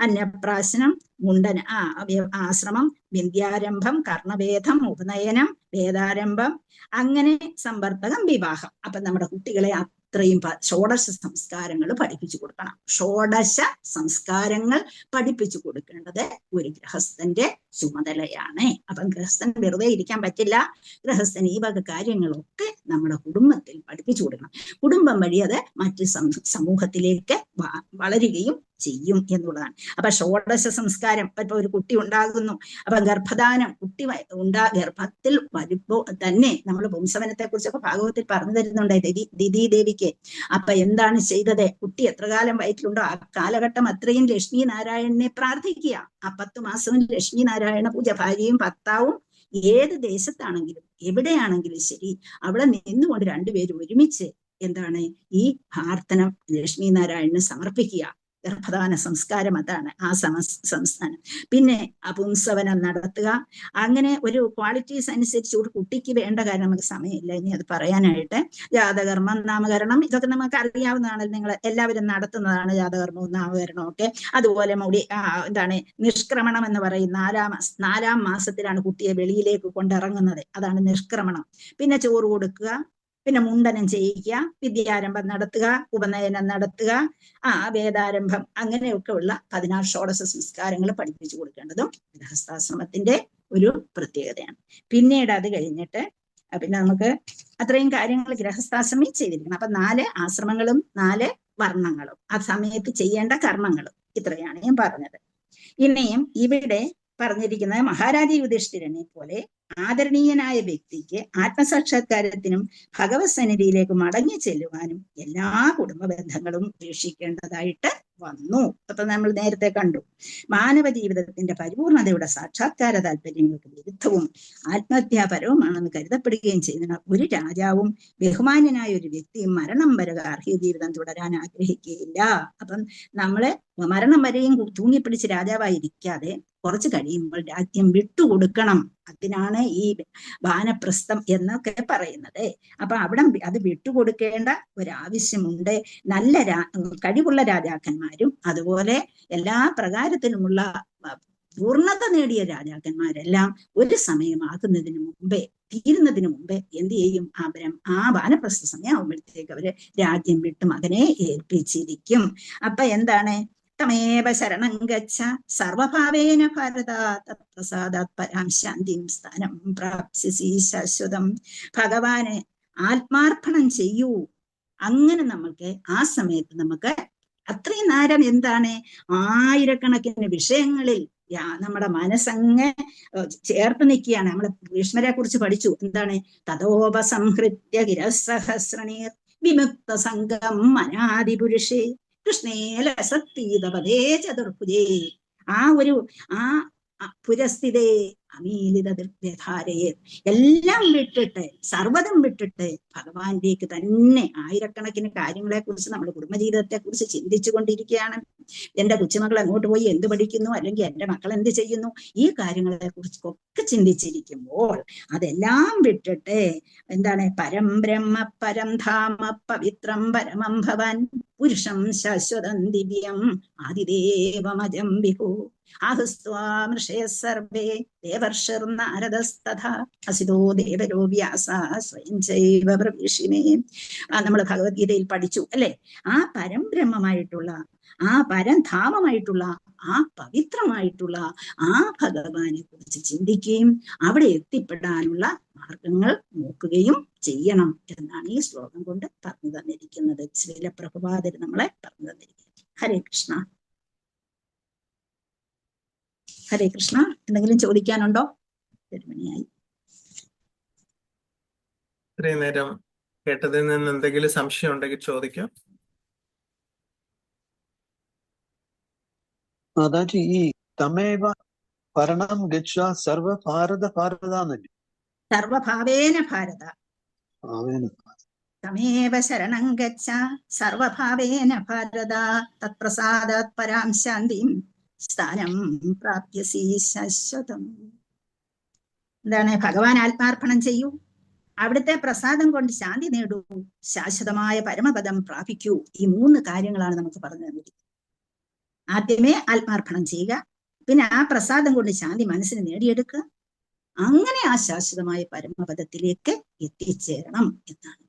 അന്നപ്രാശനം, മുണ്ടന ആശ്രമം, വിദ്യാരംഭം, കർണവേദം, ഉപനയനം, വേദാരംഭം, അങ്ങനെ സമ്പർത്തകം, വിവാഹം. അപ്പൊ നമ്മുടെ കുട്ടികളെ അത്രയും 16 സംസ്കാരങ്ങൾ പഠിപ്പിച്ചു കൊടുക്കണം. 16 സംസ്കാരങ്ങൾ പഠിപ്പിച്ചു കൊടുക്കേണ്ടത് ഒരു ഗൃഹസ്ഥന്റെ ചുമതലയാണ്. അപ്പം ഗൃഹസ്ഥൻ വെറുതെ ഇരിക്കാൻ പറ്റില്ല. ഗൃഹസ്ഥൻ ഈ വക കാര്യങ്ങളൊക്കെ നമ്മുടെ കുടുംബത്തിൽ പഠിപ്പിച്ചു കൊടുക്കണം. കുടുംബം വഴി അത് മറ്റ് സമൂഹത്തിലേക്ക് വളരുകയും ചെയ്യും എന്നുള്ളതാണ്. അപ്പൊ 16 സംസ്കാരം. ഇപ്പൊ ഒരു കുട്ടി ഉണ്ടാകുന്നു, അപ്പൊ ഗർഭധാനം, കുട്ടി ഗർഭത്തിൽ വരുമ്പോ തന്നെ നമ്മൾ പുംസവനത്തെ കുറിച്ചൊക്കെ ഭാഗവത്തിൽ പറഞ്ഞു തരുന്നുണ്ട് ദിതി ദേവിക്ക്. അപ്പൊ എന്താണ് ചെയ്തത്? കുട്ടി എത്ര കാലം വയറ്റിലുണ്ടോ ആ കാലഘട്ടം അത്രയും ലക്ഷ്മി നാരായണനെ പ്രാർത്ഥിക്കുക. ആ 10 മാസവും ലക്ഷ്മി നാരായണ പൂജ. ഭാര്യയും ഭർത്താവും ഏത് ദേശത്താണെങ്കിലും എവിടെയാണെങ്കിലും ശരി, അവിടെ നിന്നുകൊണ്ട് 2 പേരും ഒരുമിച്ച് എന്താണ് ഈ പ്രാർത്ഥന ലക്ഷ്മി നാരായണന് സമർപ്പിക്കുക. ഗർഭധാന സംസ്കാരം അതാണ് ആ സംസ്ഥാനം. പിന്നെ അപുംസവനം നടത്തുക. അങ്ങനെ ഒരു ക്വാളിറ്റീസ് അനുസരിച്ച് ഒരു കുട്ടിക്ക് വേണ്ട കാര്യം നമുക്ക് സമയമില്ല ഇനി അത് പറയാനായിട്ട്. ജാതകർമ്മം, നാമകരണം, ഇതൊക്കെ നമുക്ക് അറിയാവുന്നതാണ്. നിങ്ങൾ എല്ലാവരും നടത്തുന്നതാണ് ജാതകർമ്മവും നാമകരണവും ഒക്കെ. അതുപോലെ എന്താണ് നിഷ്ക്രമണം എന്ന് പറയും. 4-ാം മാസത്തിലാണ് കുട്ടിയെ വെളിയിലേക്ക് കൊണ്ടിറങ്ങുന്നത്. അതാണ് നിഷ്ക്രമണം. പിന്നെ ചോറ് കൊടുക്കുക, പിന്നെ മുണ്ടനം ചെയ്യിക്കുക, വിദ്യാരംഭം നടത്തുക, ഉപനയനം നടത്തുക, വേദാരംഭം, അങ്ങനെയൊക്കെ ഉള്ള 16 ഷോഡശ സംസ്കാരങ്ങൾ പഠിപ്പിച്ചു കൊടുക്കേണ്ടതും ഗൃഹസ്ഥാശ്രമത്തിന്റെ ഒരു പ്രത്യേകതയാണ്. പിന്നീട് അത് കഴിഞ്ഞിട്ട് പിന്നെ നമുക്ക് അത്രയും കാര്യങ്ങൾ ഗൃഹസ്ഥാശ്രമം ചെയ്തിരിക്കണം. അപ്പൊ 4 ആശ്രമങ്ങളും 4 വർണ്ണങ്ങളും ആ സമയത്ത് ചെയ്യേണ്ട കർമ്മങ്ങളും ഇത്രയാണ് ഞാൻ പറഞ്ഞത്. ഇനിയും ഇവിടെ പറഞ്ഞിരിക്കുന്നത് മഹാരാജ യുധിഷ്ഠിരനെ പോലെ ആദരണീയനായ വ്യക്തിക്ക് ആത്മസാക്ഷാത്കാരത്തിനും ഭഗവത് സന്നിധിയിലേക്ക് മടങ്ങി ചെല്ലുവാനും എല്ലാ കുടുംബ ബന്ധങ്ങളും ഉപേക്ഷിക്കേണ്ടതായിട്ട് വന്നു. അപ്പൊ നമ്മൾ നേരത്തെ കണ്ടു, മാനവ ജീവിതത്തിന്റെ പരിപൂർണതയുടെ സാക്ഷാത്കാര താല്പര്യങ്ങൾക്ക് വിരുദ്ധവും ആത്മഹത്യാപരവുമാണെന്ന് കരുതപ്പെടുകയും ചെയ്യുന്ന ഒരു രാജാവും ബഹുമാന്യനായ ഒരു വ്യക്തിയും മരണം വരെ ഗാർഹിക ജീവിതം തുടരാൻ ആഗ്രഹിക്കുകയില്ല. അപ്പം നമ്മള് മരണം വരെയും തൂങ്ങിപ്പിടിച്ച് രാജാവായിരിക്കാതെ കുറച്ച് കഴിയുമ്പോൾ രാജ്യം വിട്ടുകൊടുക്കണം. അതിനാണ് ഈ വാനപ്രസ്ഥം എന്നൊക്കെ പറയുന്നത്. അപ്പൊ അവിടെ അത് വിട്ടുകൊടുക്കേണ്ട ഒരാവശ്യമുണ്ട്. നല്ല കഴിവുള്ള രാജാക്കന്മാരും അതുപോലെ എല്ലാ പ്രകാരത്തിലുമുള്ള പൂർണ്ണത നേടിയ രാജാക്കന്മാരെല്ലാം ഒരു സമയമാകുന്നതിന് മുമ്പേ, തീരുന്നതിന് മുമ്പേ എന്ത് ചെയ്യും? ആ വാനപ്രസ്ഥ സമയമാകുമ്പോഴത്തേക്ക് അവര് രാജ്യം വിട്ട് മകനെ ഏൽപ്പിച്ചിരിക്കും. അപ്പൊ എന്താണ്? തമേവ ശരണം ഗച്ഛ സർവഭാവേന ഭാരത തത്പ്രസാദാത് പരാം ശാന്തിം സ്ഥാനം പ്രാപ്സ്യസി ശാശ്വതം. ഭഗവാന് ആത്മാർപ്പണം ചെയ്യൂ. അങ്ങനെ നമുക്ക് ആ സമയത്ത് നമുക്ക് അത്രയും നേരം എന്താണ്, ആയിരക്കണക്കിന് വിഷയങ്ങളിൽ നമ്മുടെ മനസ്സങ്ങ് ചേർത്ത് നിൽക്കുകയാണ്. നമ്മൾ ഭീഷ്മരെ കുറിച്ച് പഠിച്ചു. എന്താണ്? തതോപസംഹൃത്യ ഗിരസഹസ്രണീർ വിമുക്ത സംഘം മനാദിപുരുഷേ കൃഷ്ണേലസത്തീതപദേ ചതുർഭുജേ. ആ പുരസ്ഥിതേ അമീലിതധാരയെ എല്ലാം വിട്ടിട്ട്, സർവ്വതും വിട്ടിട്ട് ഭഗവാനിലേക്ക് തന്നെ ആയിരക്കണക്കിന് കാര്യങ്ങളെ കുറിച്ച് നമ്മുടെ കുടുംബജീവിതത്തെ കുറിച്ച് ചിന്തിച്ചു കൊണ്ടിരിക്കുകയാണ്. എന്റെ കൊച്ചുമകൾ എങ്ങോട്ട് പോയി, എന്ത് പഠിക്കുന്നു, അല്ലെങ്കിൽ എന്റെ മക്കൾ എന്ത് ചെയ്യുന്നു, ഈ കാര്യങ്ങളെ കുറിച്ചൊക്കെ ചിന്തിച്ചിരിക്കുമ്പോൾ അതെല്ലാം വിട്ടിട്ട് എന്താണ്? പരം ബ്രഹ്മ പരം ധാമ പവിത്രം പരമം ഭവാൻ പുരുഷം ശാശ്വതം ദിവ്യം ആദിദേവമജം വിഭു ആഹുസ്ത്വാമൃഷയ സർവേ ദേവർഷിർനാരദസ്തഥാ അസിതോ ദേവരോ വ്യാസ സ്വയം ചൈവ പ്രവിഷിമേ. നമ്മൾ ഭഗവത്ഗീതയിൽ പഠിച്ചു അല്ലെ? ആ പരംബ്രഹ്മമായിട്ടുള്ള, ആ പരംധാമമായിട്ടുള്ള, ആ പവിത്രമായിട്ടുള്ള ആ ഭഗവാനെ കുറിച്ച് ചിന്തിക്കുകയും അവിടെ എത്തിപ്പെടാനുള്ള മാർഗങ്ങൾ നോക്കുകയും ചെയ്യണം എന്നാണ് ഈ ശ്ലോകം കൊണ്ട് പറഞ്ഞു തന്നിരിക്കുന്നത്. ശ്രീല പ്രഭുപാദർ നമ്മളെ പറഞ്ഞു തന്നിരിക്കുന്നത്. ഹരേ കൃഷ്ണ. ഹരേ കൃഷ്ണ. എന്തെങ്കിലും ചോദിക്കാനുണ്ടോ? 1 മണിയായി. ഇത്രയും നേരം കേട്ടതിൽ നിന്ന് എന്തെങ്കിലും സംശയം ഉണ്ടെങ്കിൽ ചോദിക്കാം. മാതാജി, ഈ തമേവ പരണം ഗച്ഛ സർവഭാരത ഭാരതാന്നല്ലേ? സർവഭാവേന ഭാരത. തമേവ ശരണം ഗച്ഛ സർവഭാവേന ഭാരത തത്പ്രസാദാത് പരാം ശാന്തിം സ്ഥാനം പ്രാപ്യസി ശാശ്വതം. എന്താണ്? ഭഗവാൻ ആത്മാർപ്പണം ചെയ്യൂ, അവിടുത്തെ പ്രസാദം കൊണ്ട് ശാന്തി നേടൂ, ശാശ്വതമായ പരമപദം പ്രാപിക്കൂ. ഈ 3 കാര്യങ്ങളാണ് നമുക്ക് പറഞ്ഞു തന്നിരിക്കുന്നത്. ആദ്യമേ ആത്മാർപ്പണം ചെയ്യുക, പിന്നെ ആ പ്രസാദം കൊണ്ട് ശാന്തി മനസ്സിന് നേടിയെടുക്കുക, അങ്ങനെ ആ ശാശ്വതമായ പരമപദത്തിലേക്ക് എത്തിച്ചേരണം എന്നാണ്.